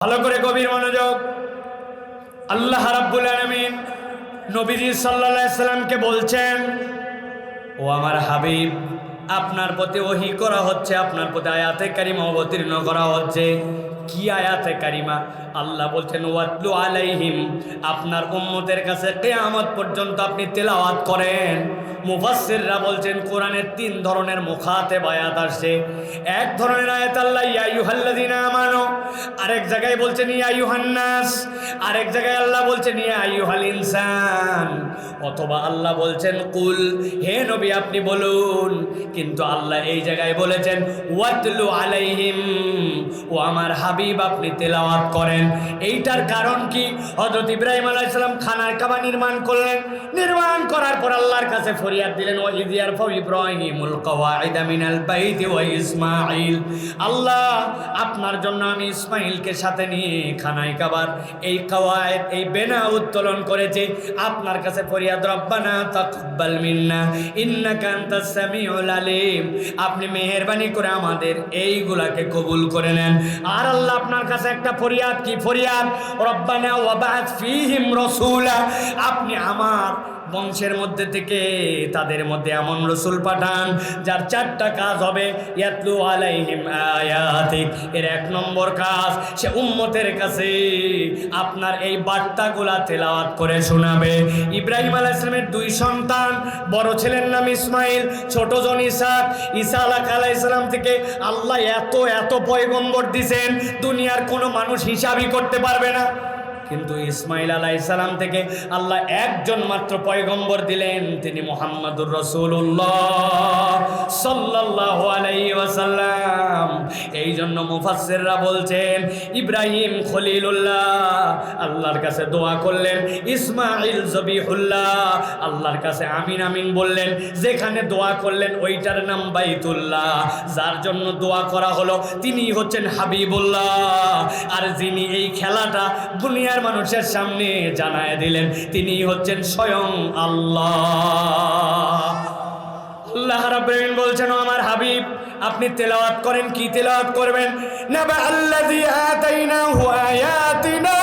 ভালো করে গভীর মনোযোগ। আল্লাহ রাব্বুল আলামিন নবীজি সাল্লাল্লাহু আলাইহি সাল্লামকে বলছেন, ও আমার হাবিব, আপনার প্রতি ওহী করা হচ্ছে, আপনার প্রতি আয়াতে কারিমা অবতীর্ণ করা হচ্ছে। কি আয়াতে কারিমা? আল্লাহ বলছেন ওয়াতলু আলাইহিম, আপনার উম্মতের কাছে কিয়ামত পর্যন্ত আপনি তেলাওয়াত করেন। মুফাসসিররা বলছেন কোরআনের তিন ধরনের মুখাতেব আয়াত আসছে। এক ধরনের আয়াত আল্লাহ ইয়া আইয়ুহাল্লাযিনা আমানু, আরেক জায়গায় বলছেন ইয়া আইয়ুহান নাস, আরেক জায়গায় আল্লাহ বলছেন ইয়া আইয়ুহাল ইনসান, অথবা আল্লাহ বলছেন কুল, হে নবী আপনি বলুন। কিন্তু আল্লাহ এই জায়গায় বলেছেন ওয়াতলু আলাইহিম, ও আমার হাবিব আপনি তেলাওয়াত করেন। এইটার কারণ কি? হযরত ইব্রাহিম আলাইহিস সালাম খানার কাবা নির্মাণ করলেন। নির্মাণ করার পর আল্লাহর কাছে ফরিয়াদ দিলেন, ওয়া ইয ইয়ারফাউ ইব্রাহিমুল কওয়াইদা মিনাল বাইতি ওয়া ইসমাঈল, আল্লাহ আপনার জন্য আমি ইসমাঈলকে সাথে নিয়ে খানায় কাবার এই কওয়ায়েদ, এই বেনা উত্তোলন করেছি। আপনার কাছে ফরিয়াদ, রব্বানা তাকাব্বাল মিন্না ইন্নাকা আনতাস সামিউল আলিম, আপনি মেহেরবানি করে আমাদের এইগুলাকে কবুল করে নেন। আর আল্লাহ আপনার কাছে একটা ফরিয়াদ, কি ফরিয়াদ? রব্বানা ওয়াবা'আথ ফীহিম রাসূলা, আপনি আমার বংশের মধ্যে থেকে তাদের মধ্যে এমন রসুল পাঠান যার চারটা কাজ হবে। ইয়াতলু আলাইহিম আয়াতিক, এর এক নম্বর কাজ, সে উম্মতের কাছে আপনার এই বার্তাগুলা তেলাওয়াত করে শোনাবে। ইব্রাহিম আলাইহিস সালামের দুই সন্তান, বড় ছেলের নাম ইসমাইল, ছোট জন ইসহাক। ঈসা আলাইহিস সালাম থেকে আল্লাহ এত এত পয়গম্বর দিয়েছেন, দুনিয়ার কোনো মানুষ হিসাবই করতে পারবে না। কিন্তু ইসমাইল আলাইহিস সালাম থেকে আল্লাহ একজন মাত্র পয়গম্বর দিলেন, তিনি মুহাম্মাদুর রাসূলুল্লাহ সাল্লাল্লাহু আলাইহি ওয়াসাল্লাম। এই জন্য মুফাসসিররা বলছেন ইব্রাহিম খলিলুল্লাহ, আল্লাহর কাছে দোয়া করলেন। ইসমাইল জবিহুল্লাহ, আল্লাহর কাছে আমিন আমিন বললেন। যেখানে দোয়া করলেন ওইটার নাম বাইতুল্লাহ। যার জন্য দোয়া করা হলো তিনি হচ্ছেন হাবিবুল্লাহ। আর যিনি এই খেলাটা দুনিয়ার মানুষের সামনে জানায় দিলেন তিনি হচ্ছেন স্বয়ং আল্লাহ। আল্লাহ রাব্বুল আলামিন বলছেন, আমার হাবিব আপনি তেলাওয়াত করেন। কি তেলাওয়াত করবেন? নাবা আল্লাযী আতাইনাহু আয়াতিনা,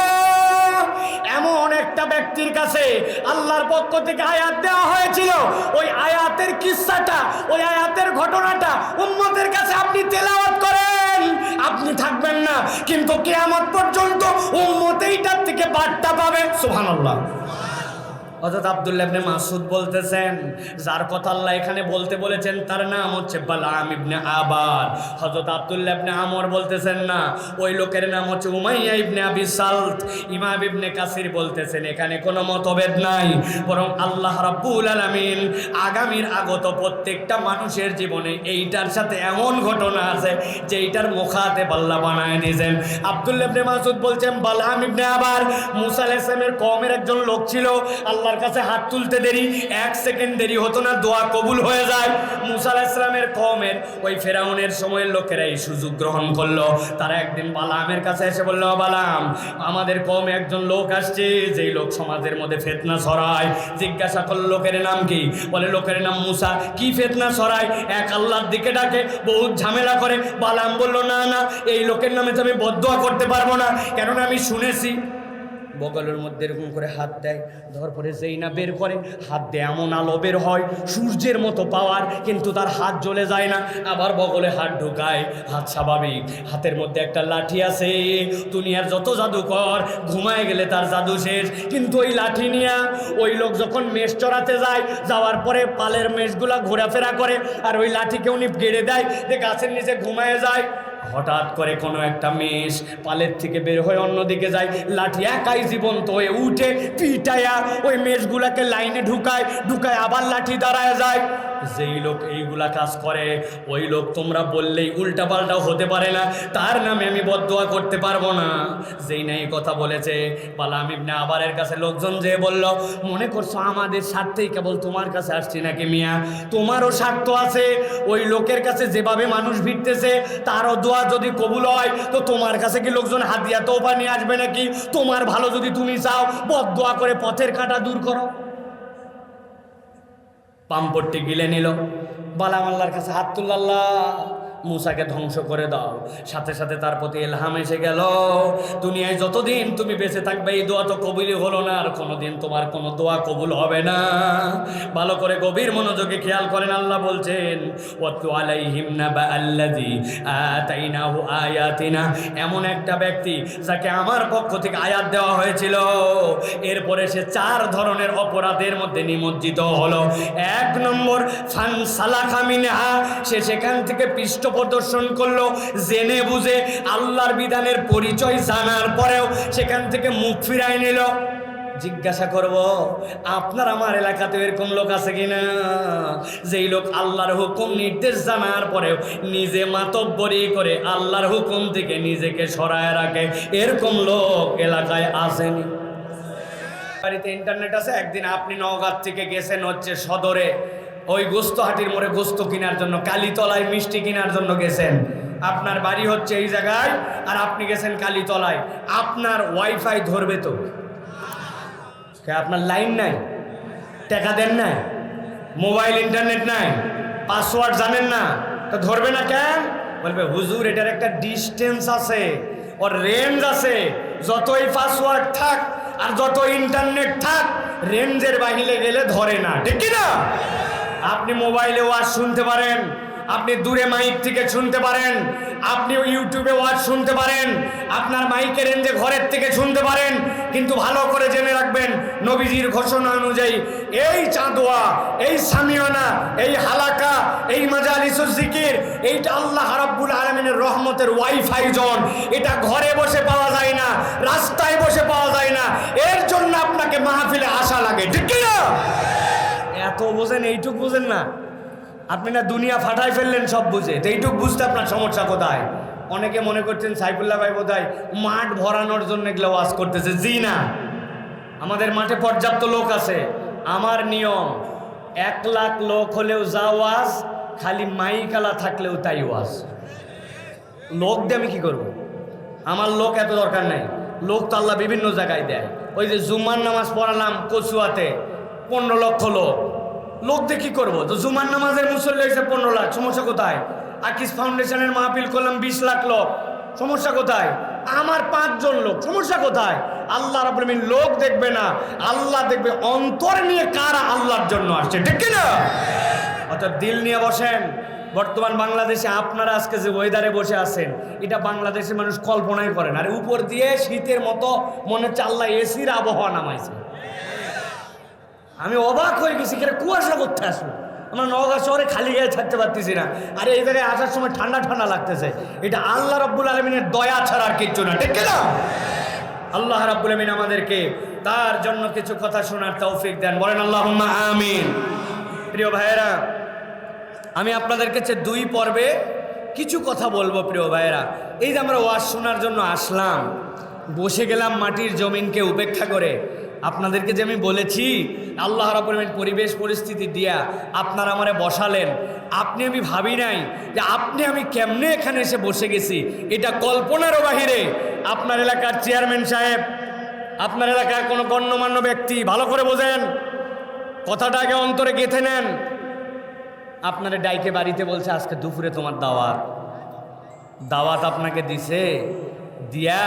এমন একটা ব্যক্তির কাছে আল্লাহর পক্ষ থেকে আয়াত দেওয়া হয়েছিল, ওই আয়াতের কিস্সাটা, ওই আয়াতের ঘটনাটা উম্মতের কাছে আপনি তেলাওয়াত করেন। আপনি থাকবেন না, কিন্তু কিয়ামত পর্যন্ত উম্মত এইটার থেকে বার্তা পাবে। সুবহানাল্লাহ। হযরত আব্দুল্লাহ ইবনে মাসউদ বলতেছেন, যার কথা আল্লাহ এখানে বলতে বলেছেন তার নাম হচ্ছে বালাম ইবনে আবার। হযরত আব্দুল্লাহ ইবনে আমর বলতেছেন না, ওই লোকের নাম হচ্ছে উমাইয়া ইবনে আবি সালত। ইমাম ইবনে কাসির বলতেছেন এখানে কোনো মতভেদ নাই, বরং আল্লাহ রাব্বুল আলামিন আগামীর আগত প্রত্যেকটা মানুষের জীবনে এইটার সাথে এমন ঘটনা আছে যে এইটার মুখাতেব আল্লাহ বানায় দিয়েছেন। আব্দুল্লাহ ইবনে মাসউদ বলছেন বালাম ইবনে আবার মুসা আলাইহিস সালামের কওমের একজন লোক ছিল। আল্লাহর কাছে হাত তুলতে দেরি, এক সেকেন্ড দেরি হতো না, দোয়া কবুল হয়ে যায়। মুসা আলাইহিস সালামের কওমের ওই ফেরাউনের সময়ের লোকেরা এই সুযোগ গ্রহণ করলো। তারা একদিন বালামের কাছে এসে বলল, বালাম আমাদের কওমে একজন লোক আসছে, যেই লোক সমাজের মধ্যে ফিতনা ছড়ায়। জিজ্ঞাসা করল লোকের নাম কি? বলে লোকের নাম মুসা। কি ফিতনা ছড়ায়? এক আল্লাহর দিকে ডাকে, বহুত ঝামেলা করে। বালাম বলল, না না, এই লোকের নামে তো আমি বদদোয়া করতে পারবো না, কেননা আমি শুনেছি। বগলের মধ্যে এরকম করে হাত দেয়, ধর পরে যেই না বের করে হাত দিয়ে এমন আলো বের হয় সূর্যের মতো পাওয়ার, কিন্তু তার হাত জ্বলে যায় না। আবার বগলে হাত ঢুকায়, হাত স্বাভাবিক। হাতের মধ্যে একটা লাঠি আছে। দুনিয়ার যত জাদুকর ঘুমায় গেলে তার জাদু শেষ, কিন্তু ওই লাঠি নিয়ে ওই লোক যখন মেষ চড়াতে যায়, যাওয়ার পরে পালের মেষগুলা ঘোরাফেরা করে, আর ওই লাঠিকে উনি গেড়ে দেয়, যে গাছের নিচে ঘুমায় যায়। হঠাৎ করে কোনো একটা মেষ পালের থেকে বের হয়ে অন্যদিকে যায়, লাঠি একাই জীবন্ত হয়ে উঠে পিটায়া ওই মেষগুলাকে লাইনে ঢুকায়, আবার লাঠি দাঁড়ায় যায়। যেই লোক এইগুলা কাজ করে, ওই লোক তোমরা বললেই উল্টা পাল্টাও হতে পারে না, তার নামে আমি বদদোয়া করতে পারবো না। যেই না এই কথা বলেছে, বালাম ইবনে আবারের কাছে লোকজন যে বলল, মনে করছো আমাদের স্বার্থেই কেবল তোমার কাছে আসছি নাকি মিয়া? তোমারও স্বার্থ আছে। ওই লোকের কাছে যেভাবে মানুষ ভিড়তেছে, তারও দোয়া যদি কবুল হয় তো তোমার কাছে কি লোকজন হাদিয়া তোফা নিয়ে আসবে নাকি? তোমার ভালো যদি তুমি চাও, বদদোয়া করে পথের কাঁটা দূর করো। পাম্পট্টি গিলে নিল, বালাম আল্লাহর কাছে হাত তুলল, আল্লাহ মুসাকে ধ্বংস করে দাও। সাথে সাথে তার প্রতি ইলহাম এসে গেল, দুনিয়ায় যতদিন তুমি বেঁচে থাকবে এই দোয়া তো কবুলই হলো না, আর কোনোদিন তোমার কোনো দোয়া কবুল হবে না। ভালো করে গভীর মনোযোগে খেয়াল করেন, আল্লাহ বলছেন ওয়াতলু আলাইহিম নাবা আল্লাযী আতাইনাহু আয়াতিনা, এমন একটা ব্যক্তি যাকে আমার পক্ষ থেকে আয়াত দেওয়া হয়েছিল, এরপরে সে 4 ধরনের অপরাধের মধ্যে নিমজ্জিত হলো। 1 নম্বর ফানসালাখা মিনহা, সে সেখান থেকে পৃষ্ঠ প্রদর্শন করলো, জেনে বুঝে আল্লাহর বিধানের পরিচয় জানার পরেও সেখান থেকে মুখ ফিরায় নিল। জিজ্ঞাসা করব, আপনার আমার এলাকাতে এরকম লোক আছে কিনা যেই লোক আল্লাহর হুকুম নির্দেশ জানার পরেও নিজে মাতব্বরি করে আল্লাহর হুকুম থেকে নিজেকে সরায় রাখে? এরকম লোক এলাকায় আসেনি? বাড়িতে ইন্টারনেট আছে। একদিন আপনি নওগাঁ থেকে গেছেন হচ্ছে সদরে, ওই গোস্তহাটির মোড়ে গোস্ত কেনার জন্য, কালীতলায় মিষ্টি কেনার জন্য গেছেন। আপনার বাড়ি হচ্ছে এই জায়গায় আর আপনি গেছেন কালীতলায়। আপনার ওয়াইফাই ধরবে তো? আপনার লাইন নাই, টাকা দেন নাই, মোবাইল ইন্টারনেট নাই, পাসওয়ার্ড জানেন না, তো ধরবে না কেন? বলবে হুজুর এটার একটা ডিস্টেন্স আছে, ওর রেঞ্জ আছে, যতই পাসওয়ার্ড থাক আর যত ইন্টারনেট থাক রেঞ্জের বাইরে গেলে ধরে না, ঠিক কি না? আপনি মোবাইলে ওয়াজ শুনতে পারেন, আপনি দূরে মাইক থেকে শুনতে পারেন, আপনি ইউটিউবে ওয়াজ শুনতে পারেন, আপনার মাইকের রেঞ্জে ঘরের থেকে শুনতে পারেন, কিন্তু ভালো করে জেনে রাখবেন নবীজির ঘোষণা অনুযায়ী এই চাঁদোয়া, এই সামিয়ানা, এই হালাকা, এই মাজালিসুজ জিকির, এইটা আল্লাহ রাব্বুল আলামিনের রহমতের ওয়াইফাই জোন। এটা ঘরে বসে পাওয়া যায় না, রাস্তায় বসে পাওয়া যায় না, এর জন্য আপনাকে মাহফিলে আসা লাগে, ঠিক কি না? এত বোঝেন, এইটুক বোঝেন না? আপনি না দুনিয়া ফাটাই ফেললেন সব বুঝে, তো এইটুক বুঝতে আপনার সমস্যা কোথায়? অনেকে মনে করছেন সাইফুল্লাহ ভাই বোধহয় মাঠ ভরানোর জন্য এগুলো ওয়াজ করতেছে। জি না, আমাদের মাঠে পর্যাপ্ত লোক আছে। আমার নিয়ম 1 লাখ লোক হলেও যা ওয়াজ, খালি মাইকালা থাকলেও তাই ওয়াজ। লোক দিয়ে আমি কি করব? আমার লোক এত দরকার নাই। লোক তো আল্লাহ বিভিন্ন জায়গায় দেয়। ওই যে জুমার নামাজ পড়ালাম কচুয়াতে, 15 লক্ষ লোক, লোক দিয়ে কী করবো? তো জুমার নামাজের মুসল্লি হয়েছে 15 লাখ, সমস্যা কোথায়? আকিস ফাউন্ডেশনের মাহফিল করলাম 20 লাখ লোক, সমস্যা কোথায়? আমার 5 জন লোক, সমস্যা কোথায়? আল্লাহ রাব্বুল আলামিন লোক দেখবে না, আল্লাহ দেখবে অন্তর নিয়ে কারা আল্লাহর জন্য আসছে, ঠিক কি না? অর্থাৎ দিল নিয়ে বসেন। বর্তমান বাংলাদেশে আপনারা আজকে যে ওয়েদারে বসে আছেন, এটা বাংলাদেশের মানুষ কল্পনাই করেন। আর উপর দিয়ে শীতের মতো মনে হচ্ছে আল্লাহ এসির আবহাওয়া নামাইছে। আমি অবাক হয়ে গেছি, কেন কুয়াশা করতে আসবো? আমরা নওগাঁ শহরে খালি গায়ে থাকতে পারতেছি না, আর এই জায়গায় আসার সময় ঠান্ডা ঠান্ডা লাগতেছে। এটা আল্লাহ রাব্বুল আলামিনের দয়া ছাড়া আর কিচ্ছু না, ঠিক না? আল্লাহ রাব্বুল আলামিন আমাদেরকে তার জন্য কিছু কথা শোনার তৌফিক দেন, বলেন আল্লাহুম্মা আমিন। প্রিয় ভাইয়েরা, আমি আপনাদের কাছে 2 পর্বে কিছু কথা বলবো। প্রিয় ভাইয়েরা, এই যে আমরা ওয়াজ শোনার জন্য আসলাম, বসে গেলাম মাটির জমিনকে উপেক্ষা করে। আপনাদেরকে যে আমি বলেছি আল্লাহ রাব্বুল আলামিন পরিবেশ পরিস্থিতি দিয়া আপনারা আমারে বসালেন, আপনি আমি ভাবি নাই যে আপনি আমি কেমনে এখানে এসে বসে গেছি, এটা কল্পনারও বাহিরে। আপনার এলাকার চেয়ারম্যান সাহেব, আপনার এলাকার কোনো গণ্যমান্য ব্যক্তি, ভালো করে বোঝেন কথাটা, আগে অন্তরে গেঁথে নেন। আপনারা ডাইকে বাড়িতে বলছে আজকে দুপুরে তোমার দাওয়াত, দাওয়াত আপনাকে দিছে, দিয়া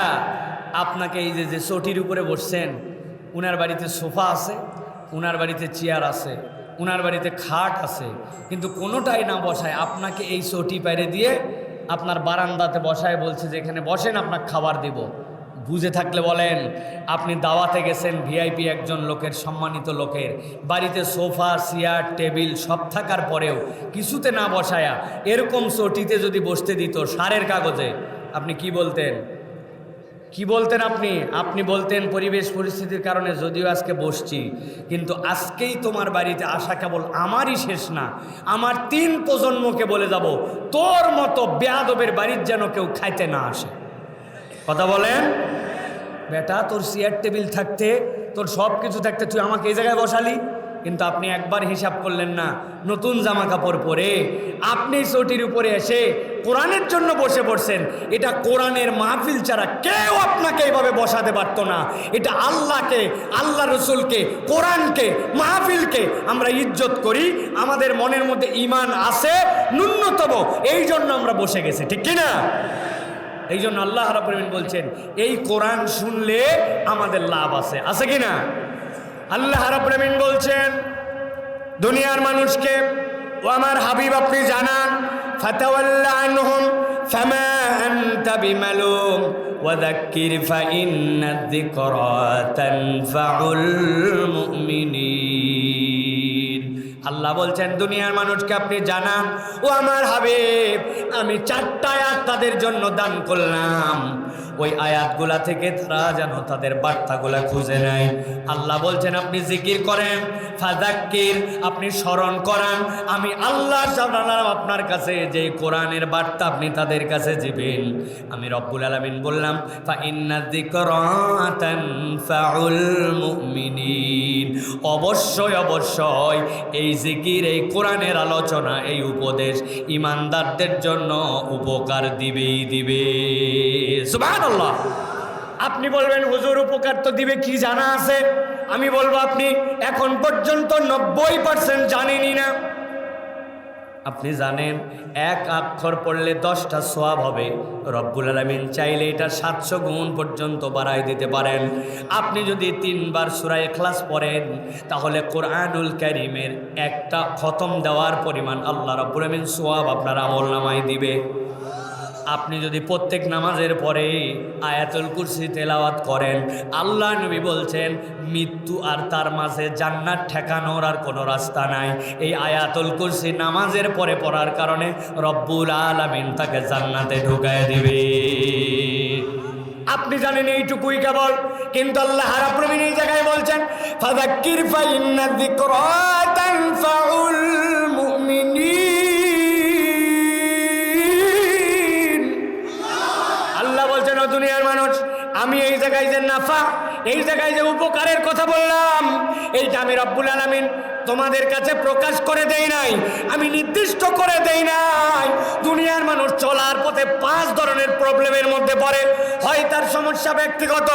আপনাকে এই যে চটির উপরে বসছেন, উনার বাড়িতে সোফা আছে, উনার বাড়িতে চেয়ার আছে, উনার বাড়িতে খাট আছে, কিন্তু কোনোটাই না বসায় আপনাকে এই চটি পাইরে দিয়ে আপনার বারান্দাতে বসায় বলছে যে এখানে বসেন, আপনার খাবার দিব। বুঝে থাকলে বলেন, আপনি দাওয়াতে গেছেন ভিআইপি একজন লোকের, সম্মানিত লোকের বাড়িতে সোফা চেয়ার টেবিল সব থাকার পরেও কিছুতে না বসায়া এরকম চটিতে যদি বসতে দিত সারের কাগজে, আপনি কি বলতেন? কি বলতেন আপনি বলতেন পরিবেশ পরিস্থিতির কারণে যদিও আজকে বসছি, কিন্তু আজকেই তোমার বাড়িতে আসা কেবল আমারই শেষ না, আমার 3 প্রজন্মকে বলে যাব তোর মতো বেয়াদবের বাড়ির যেন কেউ খাইতে না আসে। কথা বলেন? বেটা, তোর চেয়ার টেবিল থাকতে, তোর সব কিছু থাকতে তুই আমাকে এই জায়গায় বসালি, কিন্তু আপনি একবার হিসাব করলেন না, নতুন জামা কাপড় পরে আপনি চটির উপরে এসে কোরআনের জন্য বসে পড়ছেন। এটা কোরআনের মাহফিল ছাড়া কেউ আপনাকে এইভাবে বসাতে পারতো না। এটা আল্লাহকে, আল্লাহ রসুলকে, কোরআনকে, মাহফিলকে আমরা ইজ্জত করি, আমাদের মনের মধ্যে ঈমান আছে ন্যূনতম, এই জন্য আমরা বসে গেছি, ঠিক কিনা? এই জন্য আল্লাহ রাব্বুল আলামিন বলছেন এই কোরআন শুনলে আমাদের লাভ আছে, আছে কিনা? আল্লাহ রাব্বুল আলামিন বলছেন দুনিয়ার মানুষকে, ও আমার হাবিব আপনি জানান, ফাতাওয়াল্লা আনহুম ফামা আনতা বিমালুম ওয়াযাক্কির ফাইন্নায যিকরা তানফাউল মুমিনিন। আল্লাহ বলছেন দুনিয়ার মানুষকে আপনি জানান, ও আমার হাবিব আমি 4টা আয়াত তাদের জন্য দান করলাম, ওই আয়াতগুলা থেকে তারা যেন তাদের বার্তাগুলা খুঁজে নেয়। আল্লাহ বলছেন আপনি জিকির করেন, ফাযাক্কির আপনি স্মরণ করান, আমি আল্লাহ জানালাম আপনার কাছে যে কোরআনের বার্তা আপনি তাদের কাছে দিবেন। আমি রব্বুল আলামিন বললাম ফাইন্নায যিকরা তানফাউল মুমিনিন, অবশ্যই অবশ্যই এই জিকির, এই কোরআনের আলোচনা, এই উপদেশ ঈমানদারদের জন্য উপকার দিবেই দিবে। সুবহানাল্লাহ। আপনি বলবেন হুজুর উপকার তো দিবে কি জানা আছে? আমি বলবো আপনি এখন পর্যন্ত 90% জানেনই না। আপনি জানেন এক অক্ষর পড়লে 10টা সওয়াব হবে, রব্বুল আলামিন চাইলে এটা 700 গুণ পর্যন্ত বাড়ায় দিতে পারেন। আপনি যদি 3 বার সূরা ইখলাস পড়েন তাহলে কোরআনুল কারীমের একটা খতম দেওয়ার পরিমাণ আল্লাহ রব্বুল আলামিন সওয়াব আপনার আমলনামায় দিবে। আপনি যদি প্রত্যেক নামাজের পরে আয়াতুল কুরসি তেলাওয়াত করেন, আল্লাহ নবী বলছেন মৃত্যু আর তার মাঝে জান্নাত ঠেকানোর আর কোনো রাস্তা নাই। এই আয়াতুল কুরসি নামাজের পরে পড়ার কারণে রব্বুল আলামিন তাকে জান্নাতে ঢুকায় দিবে। আপনি জানেন এইটুকুই কেবল, কিন্তু আল্লাহ রাব্বুল আলামিন এই জায়গায় বলছেন ফাযাক্কির ফাইন্নায যিকরা তানফাউল মুমিনিন। দুনিয়ার মানুষ আমি এই জায়গায় যে নাফা, এই জায়গায় যে উপকারের কথা বললাম, এইটা আমি রব্বুল আলামিন তোমাদের কাছে প্রকাশ করে দেই নাই, আমি নির্দিষ্ট করে দেই নাই। দুনিয়ার মানুষ চলার পথে 5 ধরনের প্রবলেমের মধ্যে পড়ে, হয় তার সমস্যা ব্যক্তিগত,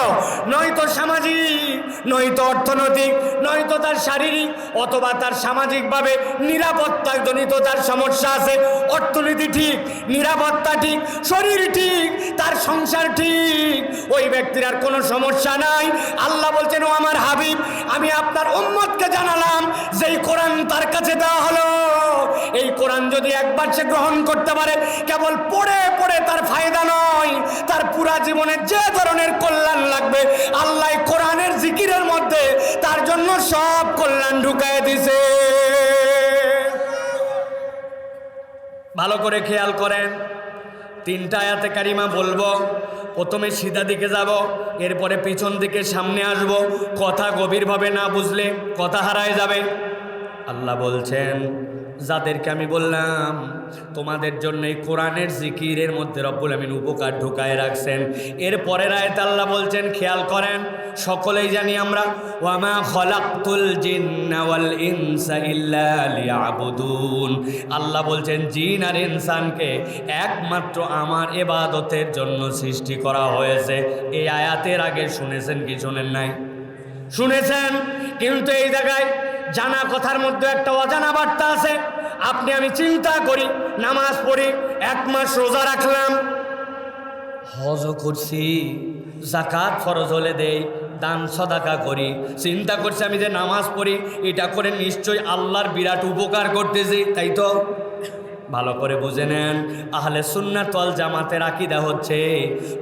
নয়তো সামাজিক, নয়তো অর্থনৈতিক, নয়তো তার শারীরিক, অথবা তার সামাজিকভাবে নিরাপত্তাজনিত তার সমস্যা আছে। অর্থনীতি ঠিক, নিরাপত্তা ঠিক, শরীর ঠিক, তার সংসার ঠিক, ওই ব্যক্তির আর কোনো সমস্যা নাই। আল্লাহ বলছেন ও আমার হাবিব আমি আপনার উম্মতকে জানালাম যেই কোরআন তার কাছে দেওয়া হলো, এই কোরআন যদি একবার সে গ্রহণ করতে পারে, কেবল পড়ে পড়ে তার ফায়দা নয়, তার পুরা জীবনে যে ধরনের কল্যাণ লাগবে আল্লাহ কোরআনের জিকিরের মধ্যে তার জন্য সব কল্যাণ ঢুকায় দিছে। ভালো করে খেয়াল করেন, 3টা আয়াতে কারিমা বলবো, প্রথমে সিধা দিকে যাব, এরপরে পিছন দিকে সামনে আসব। কথা গভীরভাবে না বুঝলে কথা হারায় যাবে। আল্লাহ বলছেন যাদেরকে আমি বললাম তোমাদের জন্য এই কোরআনের জিকিরের মধ্যে রব্বুল আমিন উপকার ঢুকায় রাখছেন, এরপরের আয়াতে আল্লাহ বলছেন খেয়াল করেন, সকলেই জানি আমরা ওয়ামা খলাকতুল জিন্না ওয়াল ইনসা ইল্লা লিয়াবুদুন। আল্লাহ বলছেন জিন আর ইনসানকে একমাত্র আমার ইবাদতের জন্য সৃষ্টি করা হয়েছে। এই আয়াতের আগে শুনেছেন কি শুনেন নাই? শুনেছেন, কিন্তু এই জায়গায় জানা কথার মধ্যে একটা অজানা বার্তা আছে। আপনি আমি চিন্তা করি, নামাজ পড়ি, 1 মাস রোজা রাখলাম, হজও করছি, যাকাত ফরজ হলে দেই, দান সদাকা করি, চিন্তা করছি আমি যে নামাজ পড়ি এটা করে নিশ্চয়ই আল্লাহর বিরাট উপকার করতেছি, তাই তো? ভালো করে বুঝে নেন, আহলে সুন্নাত ওয়াল জামাতের আকীদা হচ্ছে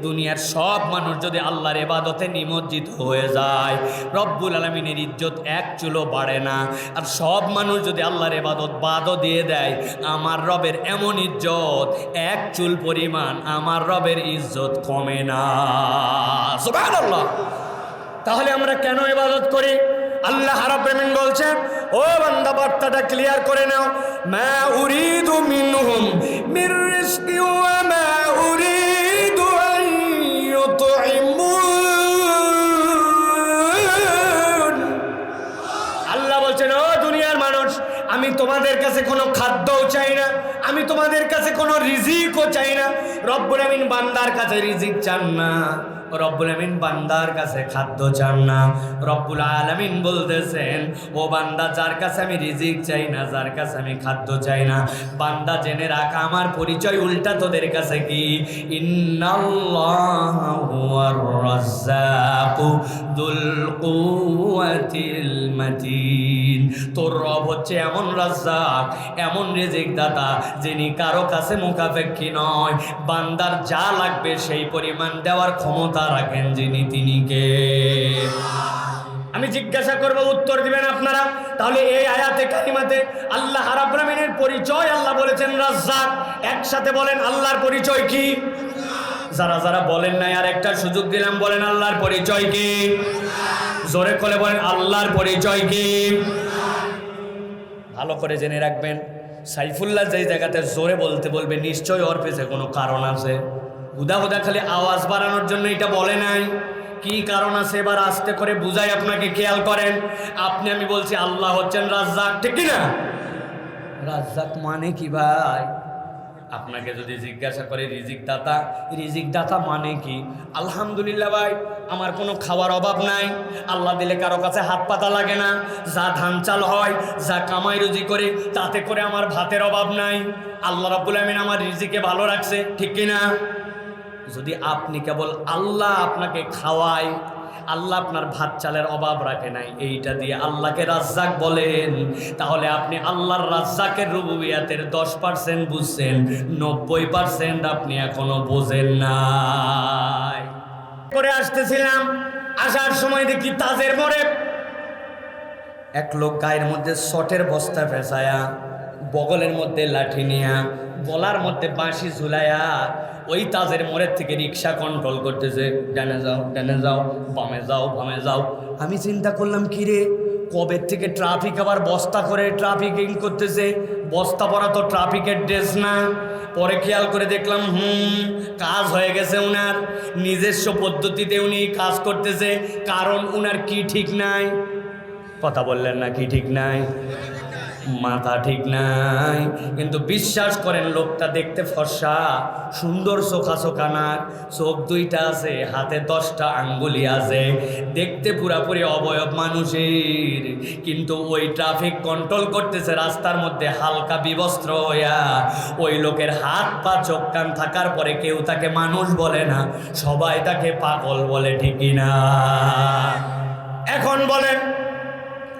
দুনিয়ার সব মানুষ যদি আল্লাহর ইবাদতে নিমজ্জিত হয়ে যায় রব্বুল আলামিনের ইজ্জত 1 চুলও বাড়ে না। আর সব মানুষ যদি আল্লাহর ইবাদত বাদও দিয়ে দেয় আমার রবের এমন ইজ্জত 1 চুল পরিমাণ আমার রবের ইজ্জত কমে না। সুবহানাল্লাহ। তাহলে আমরা কেন ইবাদত করি? আল্লাহ রাব্বুল আমিন বলছেন ও বান্দা বার্তাটা ক্লিয়ার করে নাও, মা উরিদু মিনহুম মির রিজকি ওয়া মা উরিদু আন ইউতঈমুন। আল্লাহ বলছেন ও তোমাদের কাছে কোনো খাদ্যও চাই না, আমি তোমাদের কাছে কোনো রিজিকও চাই না। রব্বুল আমিন বান্দার কাছে রিজিক চান না, রব্বুল আমিন বান্দার কাছে খাদ্য চান না। রব্বুল আলামিন বলতেছেন, ও বান্দা, যার কাছে আমি রিজিক চাই না, যার কাছে আমি খাদ্য চাই না, বান্দা জেনে রাখ আমার পরিচয় উল্টা তোদের কাছে কি, ইন্নাল্লাহা হুয়ার রাজ্জাকু যুল কুওয়াতিল মাতিন। তোর রব হচ্ছে এমন রাজ্জাক, এমন রিজিক দাতা, যিনি কারো কাছে মুখাপেক্ষী নয়। বান্দার যা লাগবে সেই পরিমাণ দেওয়ার ক্ষমতা রাখেন যিনি, তিনি কে? আমি জিজ্ঞাসা করব, উত্তর দিবেন আপনারা। তাহলে এই আয়াতে কারিমাতে আল্লাহ রাব্বুল আমিনের পরিচয় আল্লাহ বলেছেন রাজ্জাক। একসাথে বলেন আল্লাহর পরিচয় কি? যারা যারা বলেন নাই আর একটা সুযোগ দিলাম, বলেন আল্লাহর পরিচয় কি? জোরে করে বলেন আল্লাহর পরিচয় কি? ভালো করে জেনে রাখবেন, সাইফুল্লাহ যেই জায়গাতে জোরে বলতে বলবে নিশ্চয়ই ওর পেছনে কোনো কারণ আছে। হুদা হুদা খালি আওয়াজ বাড়ানোর জন্য এটা বলে নাই, কি কারণ আছে এবার আস্তে করে বুঝাই আপনাকে, খেয়াল করেন। আপনি আমি বলছি আল্লাহ হচ্ছেন রাজ্জাক, ঠিক কি না? রাজ্জাক মানে কি ভাই? আপনাকে যদি জিজ্ঞাসা করে রিজিক দাতা, রিজিক দাতা মানে কি? আলহামদুলিল্লাহ ভাই, আমার কোনো খাওয়ার অভাব নাই, আল্লাহ দিলে কারো কাছে হাত পাতা লাগে না, যা ধান চাল হয়, যা কামাই রুজি করে তাতে করে আমার ভাতের অভাব নাই, আল্লাহ রাব্বুল আমিন আমার রিজিকে ভালো রাখছে, ঠিক কি না? যদি আপনি কেবল আল্লাহ আপনাকে খাওয়ায়, আল্লাহ আপনার ভাত চালের অভাব রাখে নাই, এইটা দিয়ে আল্লাহকে রাজ্জাক বলেন, তাহলে আপনি আল্লাহর রাজ্জাকের রুবুবিয়াতের 10% বুঝছেন, 90% আপনি এখনো বোঝেন নাই। করে আসতেছিলাম, আসার সময় দেখি তাজের মোড়ে এক লোক গায়ের মধ্যে শটের বস্তা ফেসায়া, বগলের মধ্যে লাঠি নিয়া, গলার মধ্যে বাঁশি ঝুলায়া ওই তাজের মোড়ের থেকে রিক্সা কন্ট্রোল করতেছে, ডানে যাও ডানে যাও, বামে যাও বামে যাও। আমি চিন্তা করলাম, কিরে কবে থেকে ট্রাফিক আবার বস্তা করে ট্রাফিকিং করতেছে, বস্তা পরা তো ট্রাফিকের ড্রেস না। পরে খেয়াল করে দেখলাম কাজ হয়ে গেছে উনার, নিজস্ব পদ্ধতিতে উনি কাজ করতেছে। কারণ উনার কি ঠিক নাই? কথা বললেন না, কি ঠিক নাই? মাথা ঠিক নাই। কিন্তু বিশ্বাস করেন লোকটা দেখতে ফর্সা, সুন্দর চোখা চোখা নাক, চোখ দুইটা আছে, হাতে 10টা আঙ্গুলি আছে, দেখতে পুরাপুরি অবয়ব মানুষের। কিন্তু ওই ট্রাফিক কন্ট্রোল করতেছে রাস্তার মধ্যে হালকা বিবস্ত্র হইয়া। ওই লোকের হাত পা চোখ কান থাকার পরে কেউ তাকে মানুষ বলে না, সবাই তাকে পাগল বলে, ঠিকই না? এখন বলেন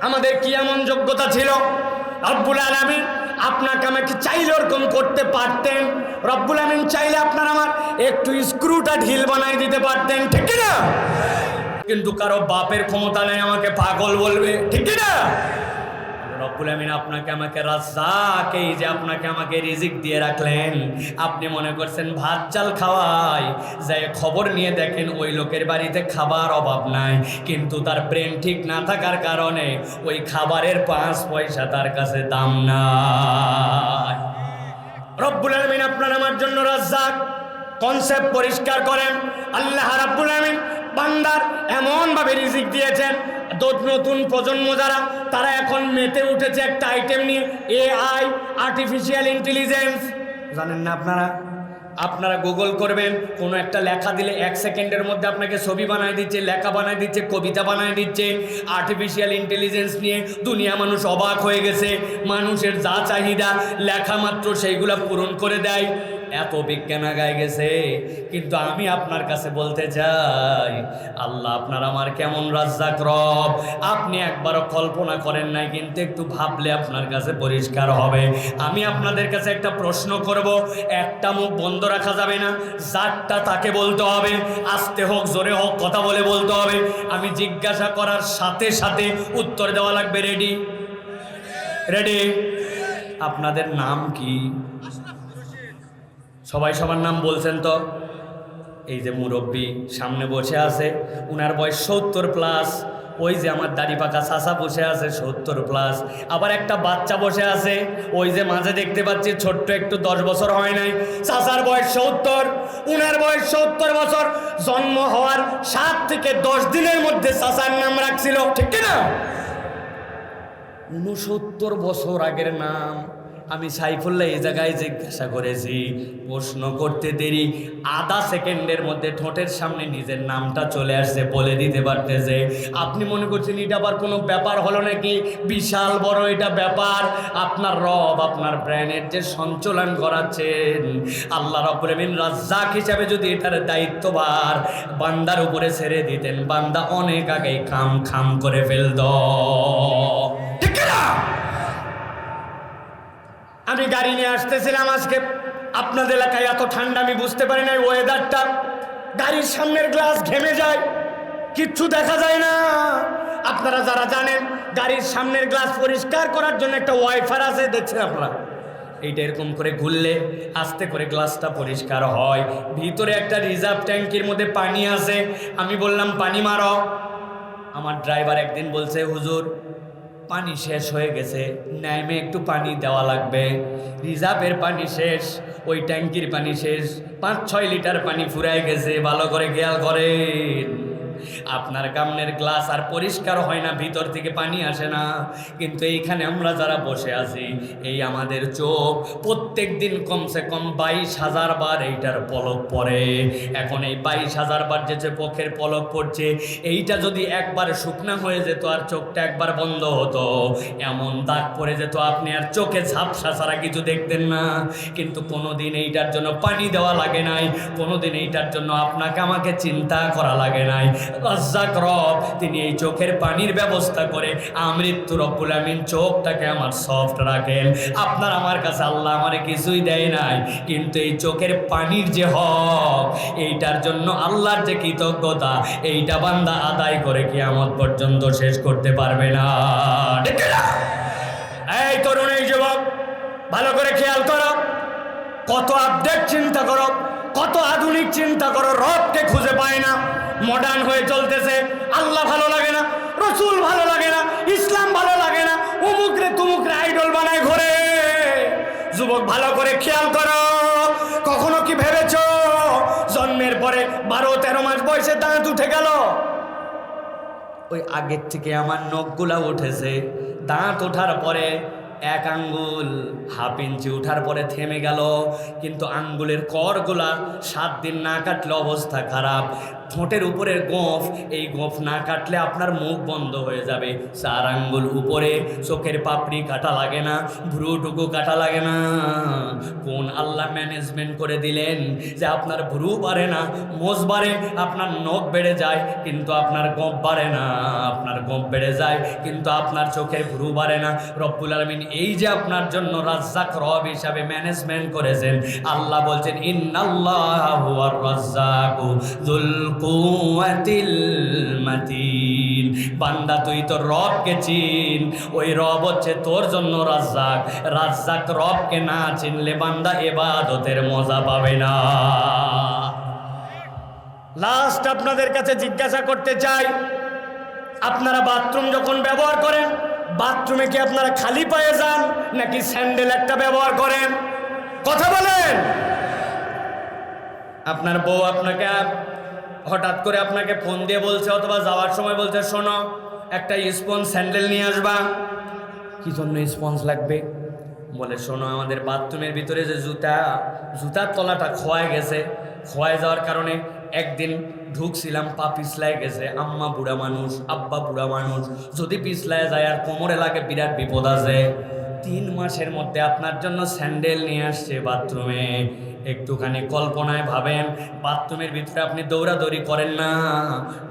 আমাদের কি এমন যোগ্যতা ছিল? রব্বুল আলামিন আপনাকে আমাকে চাইলে ওরকম করতে পারতেন। রব্বুল আলামিন চাইলে আপনার আমার একটু স্ক্রুটা ঢিল বানাই দিতে পারতেন, ঠিক না? কিন্তু কারো বাপের ক্ষমতা নেই আমাকে পাগল বলবে, ঠিক না? রব্বুল আমিন আপনাকে আমাকে রাজ্জাক, এই যে আপনাকে আমাকে রিজিক দিয়ে রাখলেন, আপনি মনে করছেন ভাত চাল খাওয়াই, যাই খবর নিয়ে দেখেন ওই লোকের বাড়িতে খাবার অভাব নাই, কিন্তু তার ব্রেন ঠিক না থাকার কারণে ওই খাবারের 5 পয়সা তার কাছে দাম নাই। রব্বুল আমিন আপনার আমার জন্য রাজ্জাক। কনসেপ্ট পরিষ্কার করেন। আল্লাহ রাব্বুল আমিন বান্দার এমনভাবে রিজিক দিয়েছেন, নতুন প্রজন্ম যারা, তারা এখন মেতে উঠেছে একটা আইটেম নিয়ে, AI, আর্টিফিশিয়াল ইন্টেলিজেন্স। জানেন না আপনারা? আপনারা গুগল করবেন, কোনো একটা লেখা দিলে 1 সেকেন্ডের মধ্যে আপনাকে ছবি বানায় দিচ্ছে, লেখা বানায় দিচ্ছে, কবিতা বানায় দিচ্ছে। আর্টিফিশিয়াল ইন্টেলিজেন্স নিয়ে দুনিয়া মানুষ অবাক হয়ে গেছে। মানুষের যা চাহিদা লেখা মাত্র সেইগুলা পূরণ করে দেয়। এত বিজ্ঞান আগায় গেছে। কিন্তু আমি আপনার কাছে বলতে চাই, আল্লাহ আপনার আমার কেমন রাজ্জাক রব আপনি একবারও কল্পনা করেন নাই, কিন্তু একটু ভাবলে আপনার কাছে পরিষ্কার হবে। আমি আপনাদের কাছে একটা প্রশ্ন করব, একটা মুখ বন্ধ রাখা যাবে না, যারটা তাকে বলতে হবে, আস্তে হোক জোরে হোক কথা বলে বলতে হবে। আমি জিজ্ঞাসা করার সাথে সাথে উত্তর দেওয়া লাগবে। রেডি? রেডি? আপনাদের নাম কি? সবাই সবার নাম বলছেন তো? এই যে মুরব্বী সামনে বসে আছে, উনার বয়স 70+। ওই যে আমার দাড়ি পাকা চাচা বসে আছে 70+। আবার একটা বাচ্চা বসে আছে, ওই যে মাঝে দেখতে পাচ্ছি ছোট্ট একটু 10 বছর হয় নাই, চাচার বয়স 70, উনার বয়স 70 বছর। জন্ম হওয়ার 7 থেকে 10 দিনের মধ্যে চাচার নাম রাখছিল, ঠিক না? 69 বছর আগের নাম। আমি সাইফুল্লাহ এই জায়গায় জিজ্ঞাসা করেছি, প্রশ্ন করতে দেরি, আধা সেকেন্ডের মধ্যে ঠোঁটের সামনে নিজের নামটা চলে আসছে, বলে দিতে পারতেছে। আপনি মনে করছেন এটা আবার কোনো ব্যাপার হলো নাকি? বিশাল বড় এটা ব্যাপার। আপনার রব আপনার ব্রেনের যে সঞ্চালন করাচ্ছেন, আল্লাহ রাব্বুল আমিন রাজ্জাক হিসাবে যদি এটার দায়িত্বভার বান্দার উপরে ছেড়ে দিতেন, বান্দা অনেক আগেই খাম খাম করে ফেলত। ঠিক না? আমি গাড়ি নিয়ে আসতেছিলাম আজকে, আপনাদের এলাকায় এত ঠান্ডা আমি বুঝতে পারি না। ওয়েদারটা, গাড়ির সামনের গ্লাস ঘেমে যায়, কিচ্ছু দেখা যায় না। আপনারা যারা জানেন গাড়ির সামনের গ্লাস পরিষ্কার করার জন্য একটা ওয়াইফার আছে, দেখছেন আপনারা? এইটা এরকম করে ঘুরলে আস্তে করে গ্লাসটা পরিষ্কার হয়। ভিতরে একটা রিজার্ভ ট্যাঙ্কির মধ্যে পানি আছে। আমি বললাম পানি মারো। আমার ড্রাইভার একদিন বলছে, হুজুর পানি শেষ হয়ে গেছে, নেমে একটু পানি দেওয়া লাগবে। রিজার্ভের পানি শেষ, ওই ট্যাঙ্কির পানি শেষ, 5-6 লিটার পানি ফুরায় গেছে। ভালো করে খেয়াল করেন, আপনার কামনের গ্লাস আর পরিষ্কার হয় না, ভিতর থেকে পানি আসে না। কিন্তু এইখানে আমরা যারা বসে আছি, এই আমাদের চোখ প্রত্যেক দিন কমসে কম 22,000 বার এইটার পলক পড়ে। এখন এই 22,000 বার যে চোখের পলক পড়ছে, এইটা যদি একবার শুকনা হয়ে যেত আর চোখটা একবার বন্ধ হতো, এমন দাগ পড়ে যেত আপনি আর চোখে ঝাপসা ছাড়া কিছু দেখতেন না। কিন্তু কোনোদিন এইটার জন্য পানি দেওয়া লাগে নাই, কোনোদিন এইটার জন্য আপনাকে আমাকে চিন্তা করা লাগে নাই। রাজ্জাক রব তিনি এই চোখের পানির ব্যবস্থা করে আমৃত্যু রব্বুল আমিন চোখটাকে আমার সফট রাখেন। আপনার আমার কাছে আল্লাহ আমারে কিছুই দেয় নাই, কিন্তু এই চোখের পানির যে হক, এইটার জন্য আল্লাহর যে কৃতজ্ঞতা, এইটা বান্দা আদায় করে কিয়ামত পর্যন্ত শেষ করতে পারবে না। ঠিক না? এই তরুণ, এই যুবক, ভালো করে খেয়াল করো, কত আপডেট চিন্তা করো, কত আধুনিক চিন্তা করো, রবকে খুঁজে পায় না, মডার্ন হয়ে চলতেছে। আল্লাহ ভালো লাগে না, রসুল ভালো লাগে না, ইসলাম ভালো লাগে না, অমুকরে তুমুকরে আইডল বানায় ঘোরে। যুবক ভালো করে খেয়াল করো, কখনো কি ভেবেছো জন্মের পরে 12-13 মাস বয়সে দাঁত উঠে গেল? ওই আগের থেকে আমার নখগুলা উঠেছে, দাঁত ওঠার পরে 1 আঙ্গুল 1/2 ইঞ্চি উঠার পরে থেমে গেল, কিন্তু আঙ্গুলের করগুলা 7 দিন না কাটলে অবস্থা খারাপ। ঠোঁটের উপরের গোঁফ, এই গোঁফ না কাটলে আপনার মুখ বন্ধ হয়ে যাবে। 4 আঙ্গুল উপরে, চোখের পাপড়ি কাটা লাগে না, ভ্রুটুকু কাটা লাগে না। কোন আল্লাহ ম্যানেজমেন্ট করে দিলেন যে আপনার ভ্রু বাড়ে না, মোজ বাড়ে, আপনার নখ বেড়ে যায় কিন্তু আপনার গোঁফ বাড়ে না, আপনার গোঁফ বেড়ে যায় কিন্তু আপনার চোখের ভ্রু বাড়ে না। রব্বুল আলামিন এই যে আপনার জন্য রাজ্জাক রব হিসাবে ম্যানেজমেন্ট করেছেন, আল্লাহ বলছেন ইন্নাল্লাহা হুয়ার রাজ্জাকু যুল কুওয়াতিল মাতিন। বান্দা তুই তো রবকে চিন, ওই রব হচ্ছে তোর জন্য রাজ্জাক। রাজ্জাক রবকে না চিনলে বান্দা ইবাদতের মজা পাবে না। লাস্ট আপনাদের কাছে জিজ্ঞাসা করতে চাই, আপনারা বাথরুম যখন ব্যবহার করেন, বাথরুমে কি আপনারা খালি পায়ে যান নাকি স্যান্ডেল একটা ব্যবহার করেন? কথা বলেন। আপনার বউ আপনাকে হঠাৎ করে আপনাকে ফোন দিয়ে বলছে অথবা যাওয়ার সময় বলছে, শোনো একটা স্পঞ্জ স্যান্ডেল নিয়ে আসবা। কি জন্য স্পঞ্জ লাগবে? বলে শোনো আমাদের বাথরুমের ভিতরে যে জুতার তলাটা ক্ষয় গেছে, ক্ষয় যাওয়ার কারণে একদিন ঢুকছিলাম, পা পিছলায় গেছে। আম্মা বুড়া মানুষ, আব্বা বুড়া মানুষ, যদি পিছলায় যায় আর কোমরে লাগে বিরাট বিপদ আছে। 3 মাসের মধ্যে আপনার জন্য স্যান্ডেল নিয়ে আসছে বাথরুমে। একটুখানি কল্পনায় ভাবেন, বাথরুমের ভিতরে আপনি দৌড়াদৌড়ি করেন না,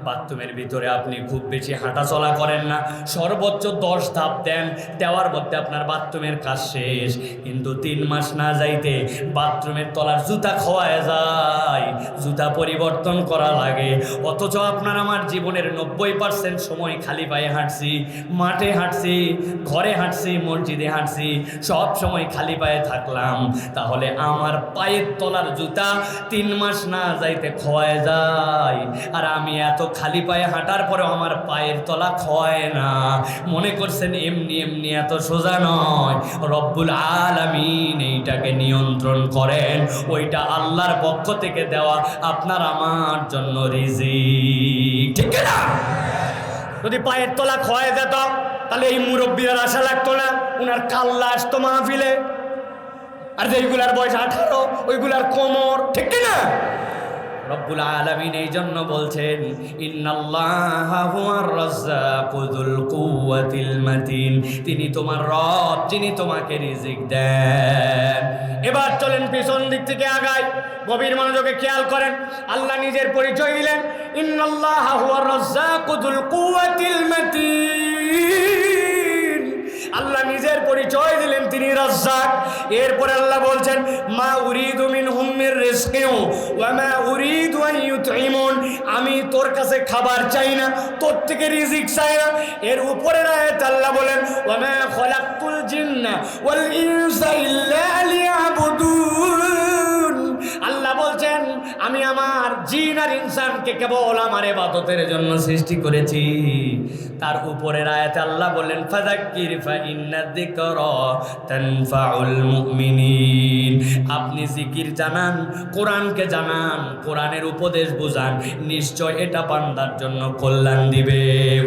বাথরুমের ভিতরে আপনি খুব বেশি হাঁটাচলা করেন না, সর্বোচ্চ 10 ধাপ দেন, দেওয়ার মধ্যে আপনার বাথরুমের কাজ শেষ। কিন্তু 3 মাস না যাইতে বাথরুমের তলার জুতা খোয়ায় যায়, জুতা পরিবর্তন করা লাগে। অথচ আপনার আমার জীবনের 90% সময় খালি পায়ে হাঁটছি, মাঠে হাঁটছি, ঘরে হাঁটছি, মসজিদে হাঁটছি, সব সময় খালি পায়ে থাকলাম। তাহলে আমার পায়ে তলার জুতা 3 মাস না যাইতে ক্ষয় যায়, আর আমি এত খালি পায়ে হাঁটার পরেও আমার পায়ের তলা ক্ষয় না। মনে করছেন এমনি এমনি এত সোজা নয়, রব্বুল আলামিন এইটাকে নিয়ন্ত্রণ করেন। ওইটা আল্লাহর পক্ষ থেকে দেওয়া আপনার আমার জন্য রিজিক, ঠিক না? যদি পায়ের তলা ক্ষয় যেত তাহলে এই মুরব্বীর আশা লাগতো না, উনার কাল্লা আসতো মাহফিলে। আর যেইগুলার বয়স 18 ওইগুলার কোমর, ঠিক কিনা? রব্বুল আলামিন এই জন্য বলছেন ইন্নাল্লাহা হুয়ার রাজ্জাকু যুল কুওয়াতিল মাতিন, তিনি তোমার রব, যিনি তোমাকে রিজিক দেন। এবার চলেন পিছন দিক থেকে আগাই, গভীর মনোযোগে খেয়াল করেন। আল্লাহ নিজের পরিচয় দিলেন, ইন্নাল্লাহা হুয়ার রাজ্জাকু যুল কুওয়াতিল মাতিন। আল্লাহ নিজের পরিচয় দিলেন তিনি রাজ্জাক। এরপরে আল্লাহ বলছেন মা উরিদু মিনহুম মির রিজকিন ওয়া মা উরিদু আন ইউতঈমুন, আমি তোর কাছে খাবার চাই না, তোর থেকে রিজিক চাই না। এর উপরের আয়াতে আল্লাহ বলেন ওয়া মা খালাকতুল জিন্না ওয়াল ইনসা ইল্লা লিয়াবুদুন। আল্লাহ বলছেন আমি আমার জিন আর ইনসানকে কেবল আমার ইবাদতের জন্য সৃষ্টি করেছি। তার উপরের আয়াতে আল্লাহ বললেন ফাযাক্কির ফা ইন্না যিকরা তানফাউল মুমিনিন, আপনি জিকির জানান, কোরআনকে জানান, কোরআনের উপদেশ বুঝান, নিশ্চয় এটা বান্দার জন্য কল্যাণ দিবে,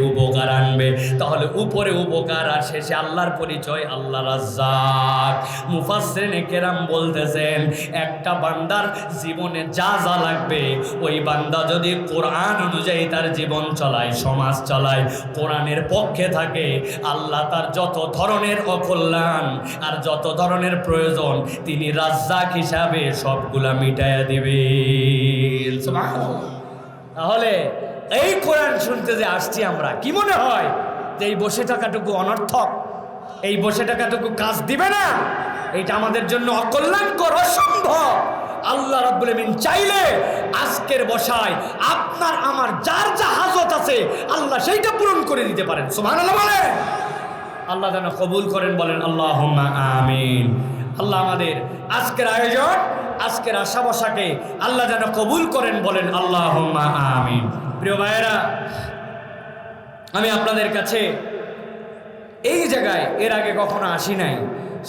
উপকার আনবে। তাহলে উপরে উপকার আর শেষে আল্লাহর পরিচয় আল্লাহ রাজ্জাক। মুফাসসিরিনে কেরাম বলতেছেন একটা বান্দার জীবনে যা যা লাগবে ওই বান্দা যদি কোরআন অনুযায়ী তার জীবন চলায়, সমাজ চলায়, কোরআনের পক্ষে থাকে, আল্লাহ তার যত ধরনের অকল্যাণ আর যত ধরনের প্রয়োজন তিনি রাজ্জাক হিসাবে সবগুলা মিটাইয়া দিবেন। সুবহানাল্লাহ। তাহলে এই কোরআন শুনতে যে আসছি আমরা, কি মনে হয় যে এই বসে থাকাটুকু অনর্থক, এই বসে থাকাটুকু কাজ দিবে না, এটা আমাদের জন্য অকল্যাণকর, অসম্ভব। আল্লাহ রাব্বুল আমিন চাইলে আজকের বসায় আপনার আমার যার যা হাজত আছে আল্লাহ সেইটা পূরণ করে দিতে পারেন। সুবহানাল্লাহ বলেন। আল্লাহ যেন কবুল করেন, বলেন আল্লাহুম্মা আমিন। আল্লাহ আমাদের আজকের আয়োজন, আজকের আশা বসাকে আল্লাহ যেন কবুল করেন, বলেন আল্লাহুম্মা আমিন। প্রিয় ভাইয়েরা, আমি আপনাদের কাছে এই জায়গায় এর আগে কখনো আসি নাই,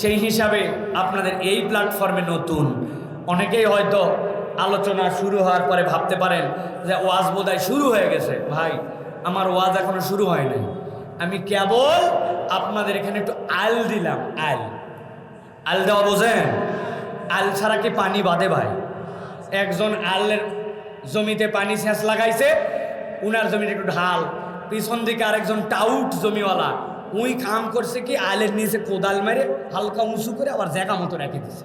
সেই হিসাবে আপনাদের এই প্ল্যাটফর্মে নতুন। অনেকেই হয়তো আলোচনা শুরু হওয়ার পরে ভাবতে পারেন যে ওয়াজ বোধহয় শুরু হয়ে গেছে। ভাই, আমার ওয়াজ এখনো শুরু হয় নাই, আমি কেবল আপনাদের এখানে একটু আল দিলাম। আল দেওয়া বোঝেন? আল ছাড়া কি পানি বাঁধে ভাই? একজন আলের জমিতে পানি সেচ লাগাইছে, উনার জমিতে একটু ঢাল, পিছন দিকে আরেকজন টাউট জমিওয়ালা উই কাম করছে কি আলের নিচে কোদাল মেরে হালকা উঁচু করে আবার জায়গা মতো রেখে দিছে,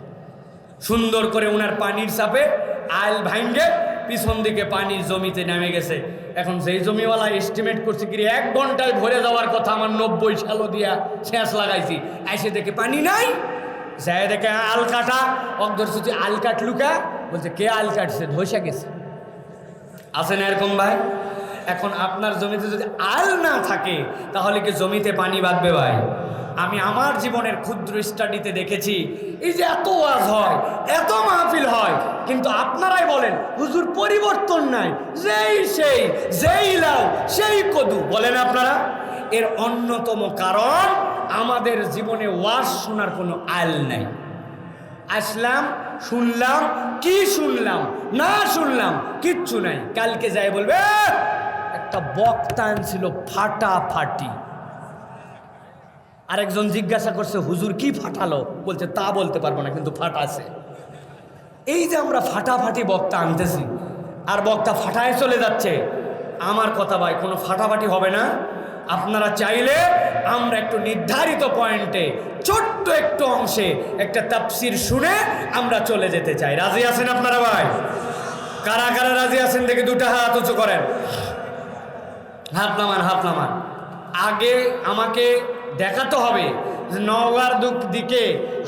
সুন্দর করে উনার পানির চাপে আল ভাঙ্গে পিছন দিকে পানি জমিতে নেমে গেছে। এখন সেই জমিওয়ালা এস্টিমেট করছে কি 1 ঘন্টায় ভরে যাওয়ার কথা, আমার 90 শ্যালো দিয়া সেচ লাগাইছি, এসে দেখে পানি নাই। যাই দেখে আল কাটা, অগ্ধর্ষ আল কাটলুকা, বলছে কে আল কাটছে, ধসে গেছে। আছে না এরকম ভাই? এখন আপনার জমিতে যদি আল না থাকে তাহলে কি জমিতে পানি বাঁধবে ভাই? আমি আমার জীবনের ক্ষুদ্র স্টাডিতে দেখেছি, এই যে এত ওয়াজ হয়, এত মাহফিল হয়, কিন্তু আপনারাই বলেন হুজুর পরিবর্তন নাই, যেই লাউ সেই কদু, বলেন আপনারা। এর অন্যতম কারণ আমাদের জীবনে ওয়াজ শোনার কোনো আল নাই। আসলাম, শুনলাম, কি শুনলাম না শুনলাম কিচ্ছু নাই। কালকে যাই বলবে একটা বক্তা ছিল ফাটাফাটি। আরেকজন জিজ্ঞাসা করছে হুজুর কি ফাটালো, বলছে তা বলতে পারবো না, কিন্তু ফাটাছে। এই যে আমরা ফাটাফাটি বক্তা আনতেছি আর বক্তা ফাটায় চলে যাচ্ছে, আমার কথা ভাই কোনো ফাটাফাটি হবে না। আপনারা চাইলে আমরা একটু নির্ধারিত পয়েন্টে ছোট্ট একটু অংশে একটা তাফসীর শুনে আমরা চলে যেতে চাই। রাজি আছেন আপনারা ভাই? কারা কারা রাজি আছেন দেখে দুটো হাত উঁচু করেন। হাত নামান, হাত নামান। আগে আমাকে দেখাতে হবে যে নওগাঁর দিকে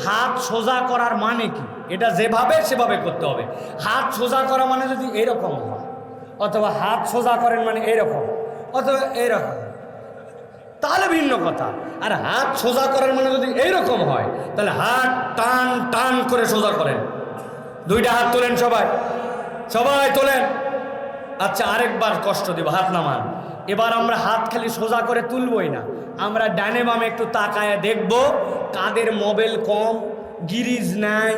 হাত সোজা করার মানে কি। এটা যেভাবে সেভাবে করতে হবে। হাত সোজা করা মানে যদি এইরকম হয়, অথবা হাত সোজা করেন মানে এইরকম, অথবা এইরকম, তাহলে ভিন্ন কথা। আর হাত সোজা করার মানে যদি এইরকম হয়, তাহলে হাত টান টান করে সোজা করেন। দুইটা হাত তোলেন, সবাই সবাই তোলেন। আচ্ছা, আরেকবার কষ্ট দেব, হাত নামান। এবার আমরা হাত খালি সোজা করে তুলবই না, আমরা ডানে বামে একটু তাকায় দেখব কাদের মোবাইল কম, গিরিজ নাই।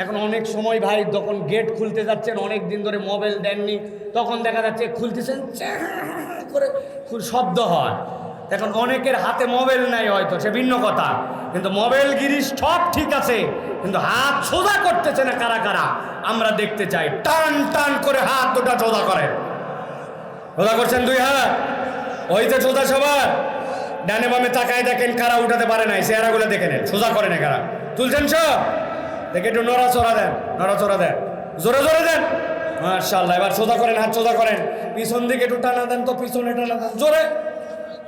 এখন অনেক সময় ভাই যখন গেট খুলতে যাচ্ছেন, অনেক দিন ধরে মোবাইল দেননি, তখন দেখা যাচ্ছে খুলতেছেন করে শব্দ হয়। এখন অনেকের হাতে মোবাইল নাই, হয়তো সে ভিন্ন কথা, কিন্তু মোবাইল গিরিশ সব ঠিক আছে, কিন্তু হাত সোজা করতেছে না কারা কারা আমরা দেখতে চাই। টান টান করে হাত দুটা সোজা করেন। সোজা করছেন দুই হাত, ওইতে সোজা সবার। ডানে বামে তাকায় দেখেন কারা উঠাতে পারে নাই, চেহারাগুলো দেখে নেন, সোজা করে না কারা। তুলছেন সব, দেখে একটু নড়াচড়া দেন, নড়াচড়া দেন, জোরে জোরে দেন। মাশাআল্লাহ, এবার সোজা করেন, হাত সোজা করেন। পিছন দিকে একটু টানা দেন, তো পিছনে টানা দেন জোরে।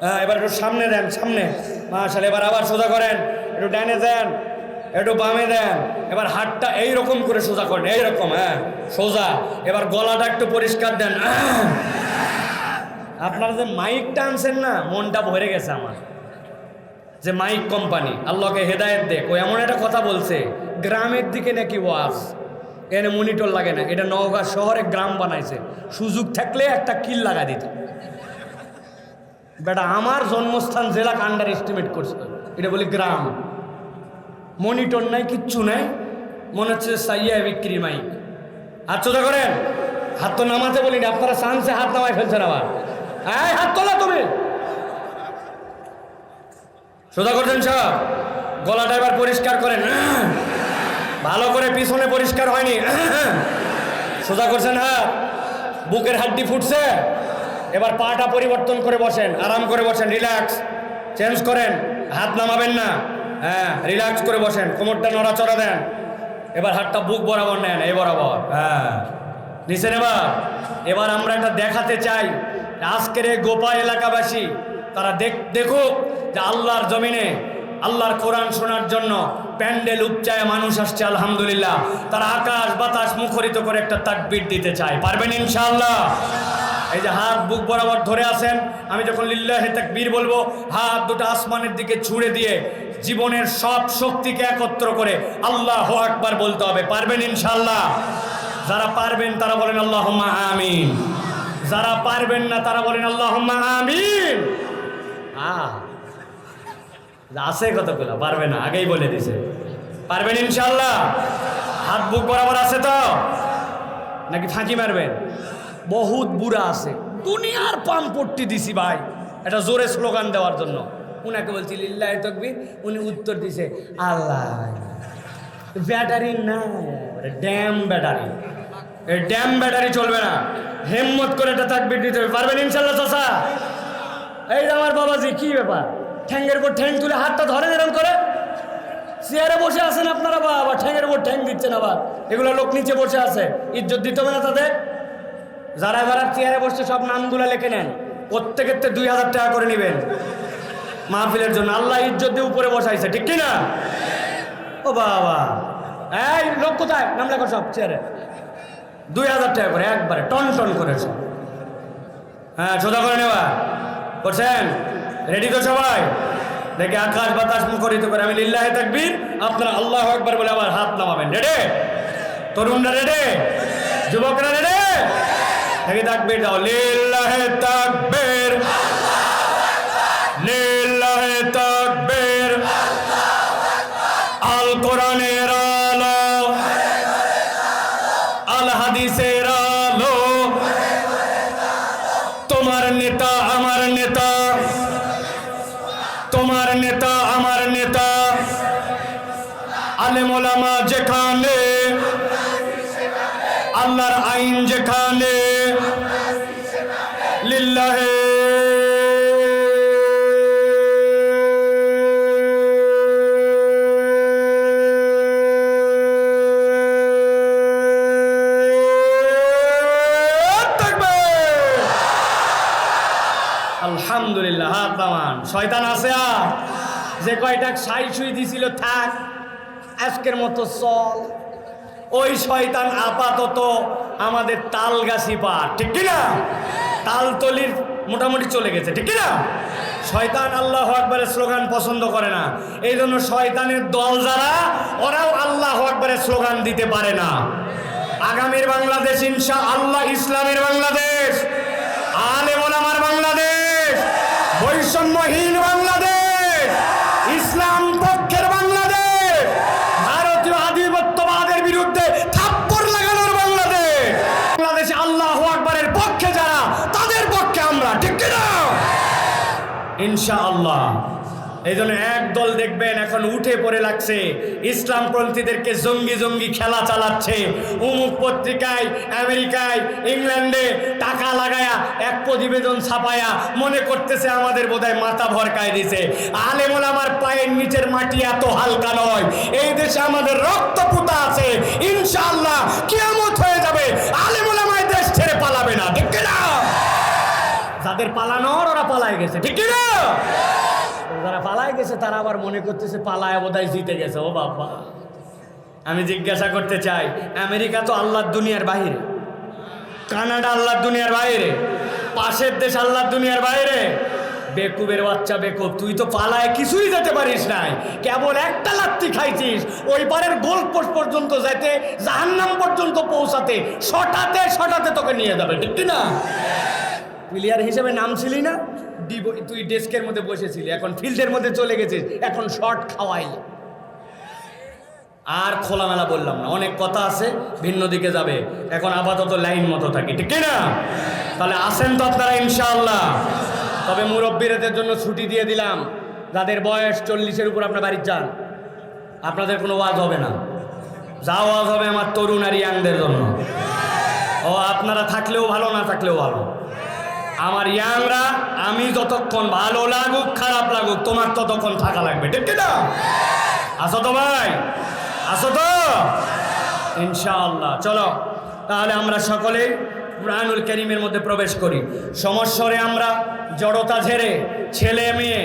হ্যাঁ, এবার একটু সামনে দেন, সামনে। মাশাআল্লাহ, এবার আবার সোজা করেন, একটু ডানে দেন, একটু বামে দেন। এবার হাতটা এইরকম করে সোজা করেন, এইরকম, হ্যাঁ সোজা। এবার গলাটা একটু পরিষ্কার দেন। আপনারা যে মাইকটা আনছেন না, মনটা ভরে গেছে আমার। যে মাইক কোম্পানি আল্লাহকে হেদায়েত দে, ও এমন একটা কথা বলছে, গ্রামের দিকে নাকি ওয়াজ, এনে মনিটর লাগে না, এটা নওগাঁ শহরে গ্রাম বানাইছে, সুযোগ থাকলে একটা কিল লাগা দিত। বেটা আমার জন্মস্থান জেলাকে আন্ডার এস্টিমেট করছে, এটা বলি গ্রাম। মনিটর নাই, কিচ্ছু নাই, মনে হচ্ছে সাইয়া বিক্রি মাইক। হাত সোজা করেন, হাত তো নামাতে বলিনি, আপনারা চান্সে হাত নামাই ফেলছেন আবার। হ্যাঁ, হাত তোলা তুমি, সোজা করছেন সব। গলাটা এবার পরিষ্কার করেন, ভালো করে, পিছনে পরিষ্কার হয়নি। সোজা করছেন হাত, বুকের হাড্ডি ফুটছে। এবার পাটা পরিবর্তন করে বসেন, আরাম করে বসেন, রিল্যাক্স, চেঞ্জ করেন, হাত নামাবেন না। হ্যাঁ, রিল্যাক্স করে বসেন, কোমরটা নড়াচড়া দেন। এবার হাতটা বুক বরাবর নেন, এই বরাবর, হ্যাঁ নিচে নেবা। এবার আমরা এটা দেখাতে চাই, আজকের এই গোপা এলাকাবাসী তারা দেখুক যে আল্লাহর জমিনে আল্লাহর কোরআন শোনার জন্য প্যান্ডেল উপচায় মানুষ আসছে, আলহামদুলিল্লাহ। তারা আকাশ বাতাস মুখরিত করে একটা তাকবীর দিতে চায়, পারবেন ইনশাআল্লাহ? এই যে হাত বুক বরাবর ধরে আছেন, আমি যখন লিল্লাহি তাকবীর বলবো, হাত দুটো আসমানের দিকে ছুঁড়ে দিয়ে জীবনের সব শক্তিকে একত্র করে আল্লাহু আকবার বলতে হবে, পারবেন ইনশাআল্লাহ? যারা পারবেন তারা বলেন আল্লাহুম্মা আমিন, যারা পারবেন না তারা বলেন আল্লাহুম্মা আমিন। আছে কতগুলো পারবে না, আগেই বলে দিছে। পারবেন ইনশাআল্লাহ? হাত বুক বরাবর আছে তো, নাকি ফাঁকি মারবেন? বহুত বুড়া আছে, দুনিয়ার পাম্পট্টি দিছি ভাই, এটা জোরে স্লোগান দেওয়ার জন্য। উনাকে বলছি লিল্লাহি তাকবীর, উনি উত্তর দিছে আল্লাহ। ব্যাটারি না, ড্যাম ব্যাটারি, এই ড্যাম ব্যাটারি চলবে না, হিম্মত করে এটা তাকবীর দিতে হবে। পারবেন ইনশাআল্লাহ চাচা? এই যে আমার বাবাজি, কি ব্যাপার, ঠ্যাঙ্গের উপর ঠ্যাং তুলে হাতটা ধরেন এরকম করে। চেয়ারে বসে আছেন আপনারা, বাবা ঠ্যাঙ্গের উপর ঠ্যাং দিচ্ছেন আবার। এগুলো লোক নিচে বসে আছে, ইজ্জত দিতে হবে না তাদের? যারা যারা চেয়ারে বসছে সব নামগুলো লিখে নেন, প্রত্যেকের 2000 টাকা করে নেবেন মাহফিলের জন্য। আল্লাহ ইজ্জত দিয়ে উপরে বসাইছে, ঠিক কিনা? ও বাবা, এই লোক কোথায়, নাম লেখো সব চেয়ারে, 2000 টাকা করে একবারে টন টন করেছে। হ্যাঁ, সোজা করে নেওয়া করছেন, রেডি তো সবাই? দেখে আকাশ বাতাস মুখরিত করে আমি লিল্লাহি তাকবীর, আপনারা আল্লাহু আকবার বলে আবার হাত নামাবেন। রেডি? তরুণরা রেডি? যুবকরা রেডি? দেখি তাকবীর দাও, লিল্লাহি তাকবীর, লিল্লাহি তাকবীর। আল কোরআনের আলো, আল হাদিসের আলো, তোমার নেতা আমার নেতা, তোমার নেতা আমার নেতা। আলেম ওলামা যেখানে, আল্লাহর আইন যেখানে, লিল্লাহি আলহামদুলিল্লাহ। হাত নামান। শয়তান আছে আর যে কয়টা সাই সুই দিছিল, থাক আজকের মতো চল। ওই শয়তান আপাতত আমাদের তালগাছি পার, ঠিক কিনা? তালতলির মোটামুটি চলে গেছে, ঠিক কিনা? শয়তান আল্লাহু আকবারের স্লোগান পছন্দ করে না, এই জন্য শয়তানের দল যারা, ওরাও আল্লাহু আকবারের স্লোগান দিতে পারে না। আগামীর বাংলাদেশ ইনশাআল্লাহ ইসলামের বাংলাদেশ, আলেম ওলামার বাংলাদেশ, বৈষম্যহীন বাংলাদেশ, ইসলাম পক্ষের বাংলাদেশ, ভারতীয় আধিপত্যবাদের বিরুদ্ধে থাপ্পড় লাগানোর বাংলাদেশ। বাংলাদেশে আল্লাহু আকবারের পক্ষে যারা, তাদের পক্ষে আমরা, ঠিক কিনা? ইনশাআল্লাহ। এই জন্য একদল দেখবেন এখন উঠে পড়ে লাগছে, ইসলামপন্থীদেরকে জঙ্গি জঙ্গি খেলা চালাচ্ছে। অমুক পত্রিকায়, আমেরিকায়, ইংল্যান্ডে টাকা লাগায়া এক প্রতিবেদন ছাপায়া মনে করতেছে আমাদের বোধহয় মাথা ভরকায় দিছে। আলেম ওলামার পায়ের নিচের মাটি এত হালকা নয়। এই দেশে আমাদের রক্ত পুঁতা আছে, ইনশাআল্লাহ কিয়ামত হয়ে যাবে, আলেম ওলামায় দেশ ছেড়ে পালাবে না, ঠিক না? যাদের পালানোর ওরা পালায় গেছে, ঠিক না? যারা পালায় গেছে তারা আবার মনে করতেছে পালায় বোধহয় জিতে গেছে। ও বাবা, আমি জিজ্ঞাসা করতে চাই, আমেরিকা তো আল্লাহর দুনিয়ার বাইরে, কানাডা আল্লাহর দুনিয়ার বাইরে, পাশের দেশ আল্লাহর দুনিয়ার বাইরে। বেকুবের বাচ্চা বেকুব, তুই তো পালায় কিছুই যেতে পারিস নাই, কেবল একটা লাত্তি খাইছিস। ওই পারের গোল পোস্ট পর্যন্ত যাইতে, জাহান্নাম পর্যন্ত পৌঁছাতে শটাতে তোকে নিয়ে যাবে, ঠিক না? প্লেয়ার হিসেবে নাম ছিলি না, তুই ডেস্কের মধ্যে বসেছিলি, এখন ফিল্ডের মধ্যে চলে গেছিস, এখন শট খাওয়াই। আর খোলামেলা বললাম না, অনেক কথা আছে, ভিন্ন দিকে যাবে। এখন আপাতত লাইন মতো থাকি, ঠিক না? তাহলে আসেন তো আপনারা ইনশাআল্লাহ। তবে মুরব্বীদের জন্য ছুটি দিয়ে দিলাম, যাদের বয়স 40-এর উপর আপনার বাড়ির যান, আপনাদের কোনো ওয়াজ হবে না। যা ওয়াজ হবে আমার তরুণ আর ইয়াংদের জন্য। ও আপনারা থাকলেও ভালো, না থাকলেও ভালো। আমার ইয়াংরা, আমি যতক্ষণ ভালো লাগুক খারাপ লাগুক তোমার ততক্ষণ থাকা লাগবে, ঠিক না? আসো তো ভাই, আসো তো ইনশাআল্লাহ। চলো তাহলে আমরা সকলে কুরআনুল কারীমের মধ্যে প্রবেশ করি। সমস্বরে আমরা জড়তা ঝেড়ে, ছেলে মেয়ে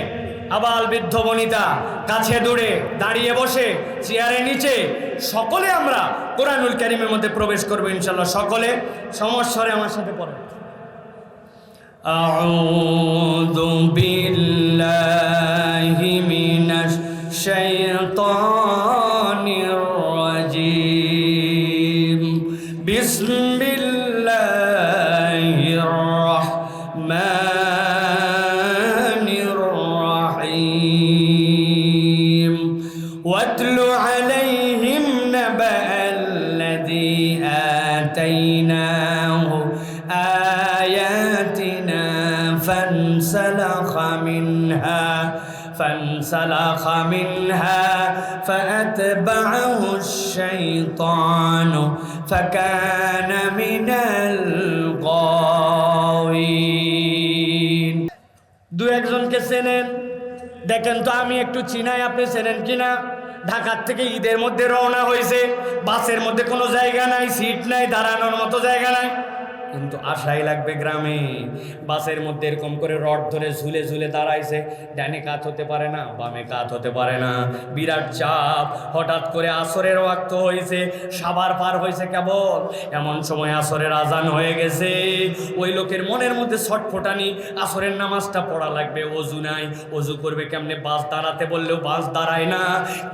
আবাল বৃদ্ধ বনিতা কাছে দূরে দাঁড়িয়ে বসে চেয়ারে নিচে সকলে আমরা কুরআনুল কারীমের মধ্যে প্রবেশ করবো ইনশাআল্লাহ। সকলে সমস্বরে আমার সাথে পড়ো। আউযু বিল্লাহি মিনাশ শাইতানির রাজিম। বিসমিল্লাহির রাহমানির রাহিম। ওয়াতলু আলাইহিম নাবা'আল্লাযী আতাইনাহু آياتنا فانسلخ منها فأتبعه الشيطان فكان من الغاوين। দু একজনকে চেনেন, দেখেন তো আমি একটু চিনাই, আপনি চেনেন কিনা? ঢাকার থেকে ঈদের মধ্যে রওনা হয়েছে, বাসের মধ্যে কোনো জায়গা নাই, সিট নাই, দাঁড়ানোর মতো জায়গা নাই, কিন্তু আশাই লাগবে গ্রামে। বাসের মধ্যে এরকম করে রড ধরে ঝুলে ঝুলে দাঁড়াইছে, ডানে কাত হতে পারে না, বামে কাত হতে পারে না, বিরাট চাপ। হঠাৎ করে আসরের ওয়াক্ত হয়েছে, সাবার পার হয়েছে কেবল, এমন সময় আসরের আজান হয়ে গেছে। ওই লোকের মনের মধ্যে ছটফটানি, আসরের নামাজটা পড়া লাগবে, অজু নাই, অজু করবে কেমনে? বাস দাঁড়াতে বললেও বাস দাঁড়ায় না,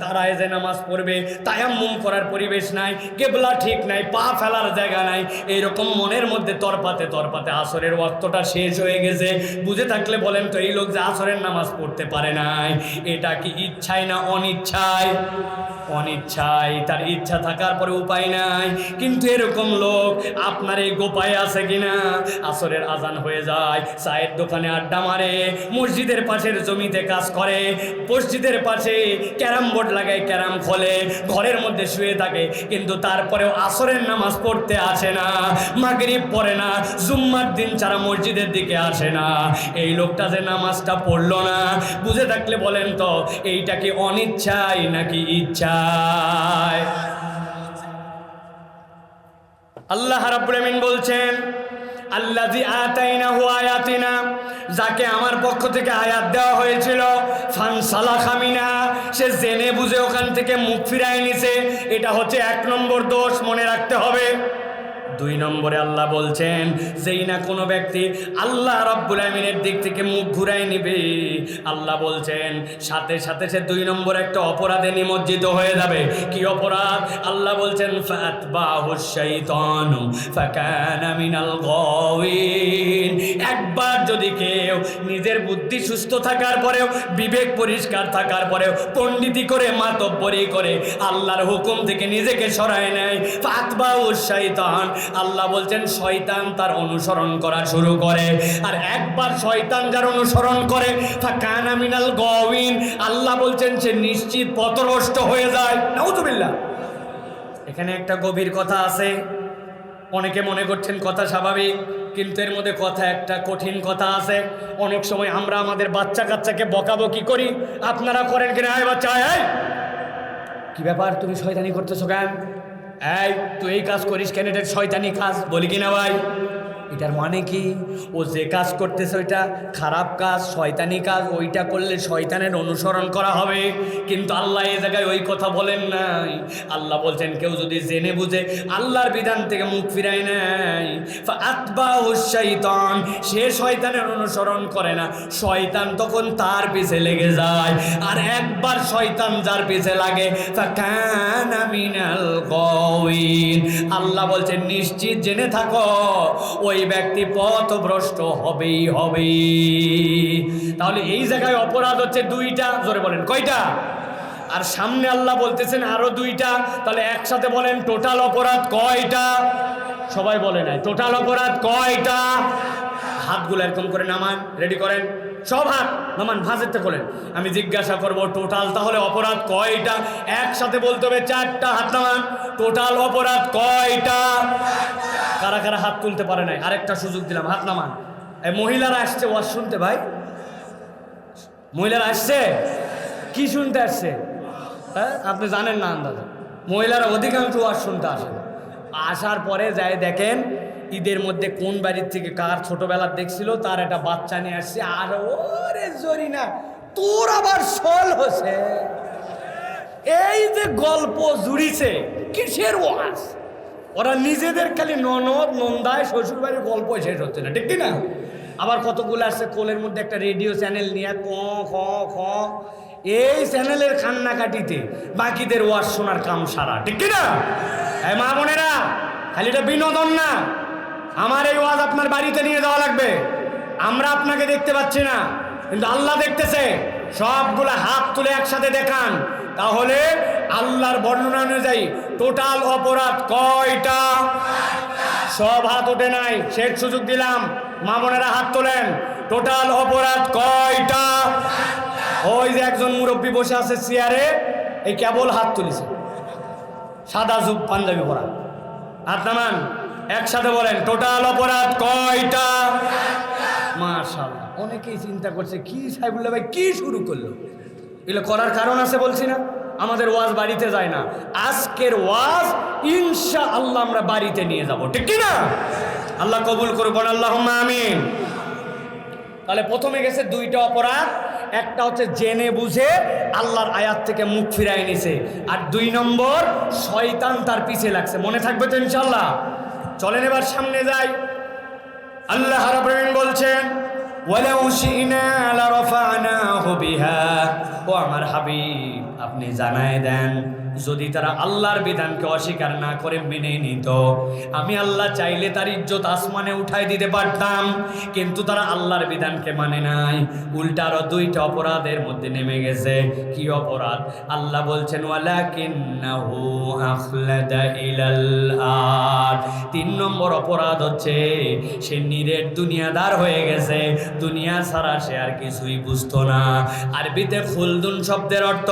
দাঁড়ায় যে নামাজ পড়বে তায়াম্মুম করার পরিবেশ নাই, কেবলা ঠিক নাই, পা ফেলার জায়গা নাই। এইরকম মনের মধ্যে তরপাতে আসরের ওয়াক্তটা শেষ হয়ে গেছে। বুঝে থাকলে বলেন তো, এই লোক যে আসরের নামাজ পড়তে পারে নাই, এটা কি ইচ্ছায় না অনিচ্ছায়? অনিচ্ছায়। তার ইচ্ছা থাকার পরে উপায় নাই। কিন্তু এরকম লোক আপনার এই গোপায় আছে কিনা? আসরের আজান হয়ে যায়, চায়ের দোকানে আড্ডা মারে, মসজিদের পাশের জমিতে কাজ করে, মসজিদের পাশে ক্যারাম বোর্ড লাগায়, ক্যারাম খোলে, ঘরের মধ্যে শুয়ে থাকে, কিন্তু তারপরেও আসরের নামাজ পড়তে আসে না, মাগরিব পড়ে না, জুম্মার দিন ছাড়া মসজিদের দিকে আসে না। এই লোকটা যে নামাজটা পড়লো না, বুঝে থাকলে বলেন তো এইটা কি অনিচ্ছায় নাকি ইচ্ছায়? আল্লাহ রাব্বুল আমিন বলছেন, আল্লাযী আতাইনাহু আয়াতিনা, যাকে আমার পক্ষ থেকে আয়াত দেওয়া হয়েছিল, ফানসালাখা মিনহা, সে জেনে বুঝে ওখান থেকে মুখ ফিরায় নিছে। এটা হচ্ছে 1 নম্বর দোষ, মনে রাখতে হবে। 2 নম্বরে আল্লাহ বলছেন, যেই না কোনো ব্যক্তি আল্লাহ রাব্বুল আমিনের দিক থেকে মুখ ঘুরায় নিবে, আল্লাহ বলছেন সাথে সাথে সে 2 নম্বর একটা অপরাধে নিমজ্জিত হয়ে যাবে। কি অপরাধ? আল্লাহ বলছেন, ফাতবাহুশ শাইতানু ফাকানা মিনাল গাওয়িন। একবার যদি কেউ নিজের বুদ্ধি সুস্থ থাকার পরেও, বিবেক পরিষ্কার থাকার পরেও পণ্ডিতি করে, মাতব্বরি করে আল্লাহর হুকুম থেকে নিজেকে সরায় নেয়, ফাতবাহুশ শাইতান, আল্লাহ বলছেন শয়তান তার অনুসরণ করা শুরু করে। আর একবার শয়তান যার অনুসরণ করে ফাকানা মিনাল গাওয়িন, আল্লাহ বলছেন সে নিশ্চিত পথভ্রষ্ট হয়ে যায়। নাউযুবিল্লাহ। এখানে একটা গভীর কথা আছে। অনেকে মনে করছেন কথা স্বাভাবিক, কিন্তু এর মধ্যে কথা একটা কঠিন কথা আছে। অনেক সময় আমরা আমাদের বাচ্চা কাচ্চাকে বকাবকি করি, আপনারা করেন কিনা? এই বাচ্চা, এই কি ব্যাপার, তুমি শয়তানি করতেছো কেন? এই তুই এই কাজ করিস কেন? এটা শয়তানি কাজ, বলি কিনা ভাই? এটার মানে কি? ও যে কাজ করতেছে ওইটা খারাপ কাজ, শয়তানি কাজ, ওইটা করলে শয়তানের অনুসরণ করা হবে। কিন্তু আল্লাহ এই জায়গায় ওই কথা বলেন নাই। আল্লাহ বলছেন কেউ যদি জেনে বুঝে আল্লাহর বিধান থেকে মুখ ফিরায় নাই, ফাআতবাহুশ শাইতান, সে শয়তানের অনুসরণ করে না, শয়তান তখন তার পিছে লেগে যায়। আর একবার শয়তান যার পিছে লাগে ফাকানা মিনাল গাওয়িন, আল্লাহ বলছেন নিশ্চিত জেনে থাকো ওই ব্যক্তি পথভ্রষ্ট হবেই হবে। তাহলে এই জায়গায় অপরাধ হচ্ছে দুইটা, জোরে বলেন কয়টা? আর সামনে আল্লাহ বলতেছেন আরো দুইটা। তাহলে একসাথে বলেন টোটাল অপরাধ কয়টা? সবাই বলে নাই টোটাল অপরাধ কয়টা? হাতগুলো এরকম করে নামান, রেডি করেন, সব হাত নামান, ভাঁজেতে করেন। আমি জিজ্ঞাসা করব টোটাল তাহলে অপরাধ কয়টা? একসাথে বলতে হবে চারটা। হাত নামান। টোটাল অপরাধ কয়টা? কারা কারা হাত তুলতে পারে নাই? আরেকটা সুযোগ দিলাম, হাত নামান। এই মহিলারা আসছে ওয়াজ শুনতে, ভাই মহিলারা আসছে কি শুনতে আসছে? হ্যাঁ, আপনি জানেন না আন্দাজে মহিলারা অধিকাংশ ওয়াজ শুনতে আসে। আসার পরে যায় দেখেন ঈদের মধ্যে কোন বাড়ির থেকে কার ছোটবেলার দেখছিল তার একটা বাচ্চা নিয়ে আসছে। আর ওরে জরিনা, তোর আবার সল হচ্ছে, এই যে গল্প জুড়িছে কিসের ওয়াজ? ওরা নিজেদের খালি ননদ নন্দায় শ্বশুর বাড়ির গল্প শেষ হচ্ছে না, ঠিক কিনা? আবার কতগুলো আসছে কোলের মধ্যে একটা রেডিও চ্যানেল নিয়ে ক খ খ, এই চ্যানেলের কান্নাকাটিতে বাকিদের ওয়াজ শোনার কাম সারা, ঠিক কিনা? এই মা বোনেরা, খালি এটা বিনোদন না, আমার এই ওয়াজ আপনার বাড়িতে নিয়ে যাওয়া লাগবে। আমরা আপনাকে দেখতে পাচ্ছি না, কিন্তু আল্লাহ দেখতেছে। সবগুলা হাত তুলে একসাথে দেখান, তাহলে আল্লাহর বর্ণনা অনুযায়ী টোটাল অপরাধ কয়টা? সব হাত ওঠে নাই, শেষ সুযোগ দিলাম, মা বোনেরা হাত তোলেন। টোটাল অপরাধ কয়টা? ওই যে একজন মুরব্বী বসে আছে চেয়ারে, এই কেবল হাত তুলেছে, সাদা জুব পাঞ্জাবি পরা। হাত নামান, একসাথে বলেন টোটাল অপরাধ কয়টা? মাশাআল্লাহ, অনেকেই চিন্তা করছে কি সাইবুল্লাহ ভাই কি শুরু করলো। এগুলো করার কারণ আছে, বলছি না আমাদের ওয়াজ বাড়িতে যায় না। আজকের ওয়াজ ইনশাআল্লাহ আমরা বাড়িতে নিয়ে যাব, ঠিক কি না? আল্লাহ কবুল করুন, আল্লাহুম্মা আমিন। তাহলে প্রথমে গেছে দুইটা অপরাধ, একটা হচ্ছে জেনে বুঝে আল্লাহর আয়াত থেকে মুখ ফিরাই নিছে, আর 2 নম্বর শয়তান তার পিছে লাগছে। মনে থাকবে তো ইনশাআল্লাহ? চলেন এবার সামনে যাই। আল্লাহ রাব্বুল আলামিন বলছেন ওয়ালাউ শি'না লারাফা'নাহু বিহা, ও আমার হাবিব আপনি জানায় দেন যদি তারা আল্লাহর বিধানকে অস্বীকার না করে মেনে নিত, আমি আল্লাহ চাইলে তার ইজ্জত আসমানে উঠাই দিতে পারতাম, কিন্তু তারা আল্লাহর বিধানকে মানে নাই, উল্টা আরো 2টা অপরাধের মধ্যে নেমে গেছে। কি অপরাধ? আল্লাহ বলছেন ওয়ালাকিন্নাহু আখলাদা ইলাল আরদ, 3 নম্বর অপরাধ হচ্ছে সে নিরেট দুনিয়াদার হয়ে গেছে, দুনিয়া ছাড়া সে আর কিছুই বুঝতো না। আরবিতে খুলদুন শব্দের অর্থ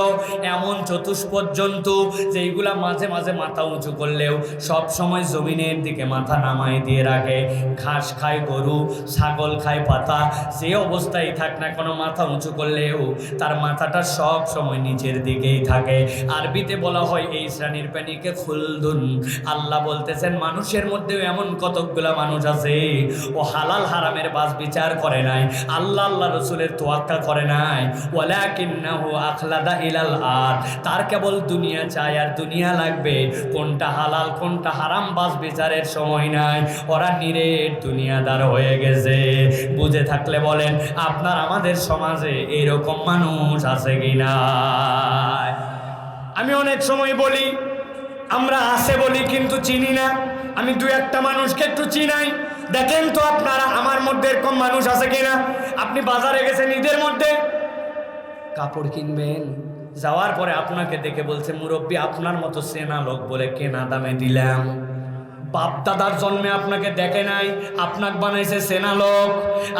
এমন চতুষ্পদ জন্তু যেইগুলা মাঝে মাঝে মাথা উঁচু করলেও সব সময় জমিনের দিকে মাথা নামাই দিয়ে রাখে। ঘাস খায় গরু, ছাগল খায় পাতা, যে অবস্থায় থাক না কোনো মাথা উঁচু করলেও তার মাথাটা সব সময় নিচের দিকেই থাকে। আরবিতে বলা হয় এই শ্রেণীর প্রাণীকে খুলদুন। আল্লাহ বলতেছেন মানুষের মধ্যেও এমন কতকগুলা মানুষ আছে ও হালাল হারামের বাছ বিচার করে নাই, আল্লাহ রসুলের তোয়াক্কা করে নাই। ওয়ালাকিন্নাহু আখলাদা ইলাল আরদ, তার কেবল দুনিয়া চায় আর দুনিয়া লাগবে, কোনটা হালাল কোনটা হারাম বাছ বিচারের সময় নাই। ওরা নিরেট দুনিয়াদার হয়ে গেছে। বুঝে থাকলে বলেন আপনার আমাদের সমাজে এরকম মানুষ আছে কিনা? আমি অনেক সময় বলি আমরা আছে বলি কিন্তু চিনি না। আমি 2-1টা মানুষকে একটু চিনাই, দেখেন তো আপনারা আমার মধ্যে এরকম মানুষ আছে কিনা। আপনি বাজারে গেছেন ঈদের মধ্যে, কাপড় কিনবেন, যাওয়ার পরে আপনাকে দেখে বলছে মুরব্বী আপনার মতো সেনা লোক বলে কেনা দামে দিলাম, বাপ দাদার জন্মে আপনাকে দেখে নাই, আপনাকে বানাইছে সেনা লোক,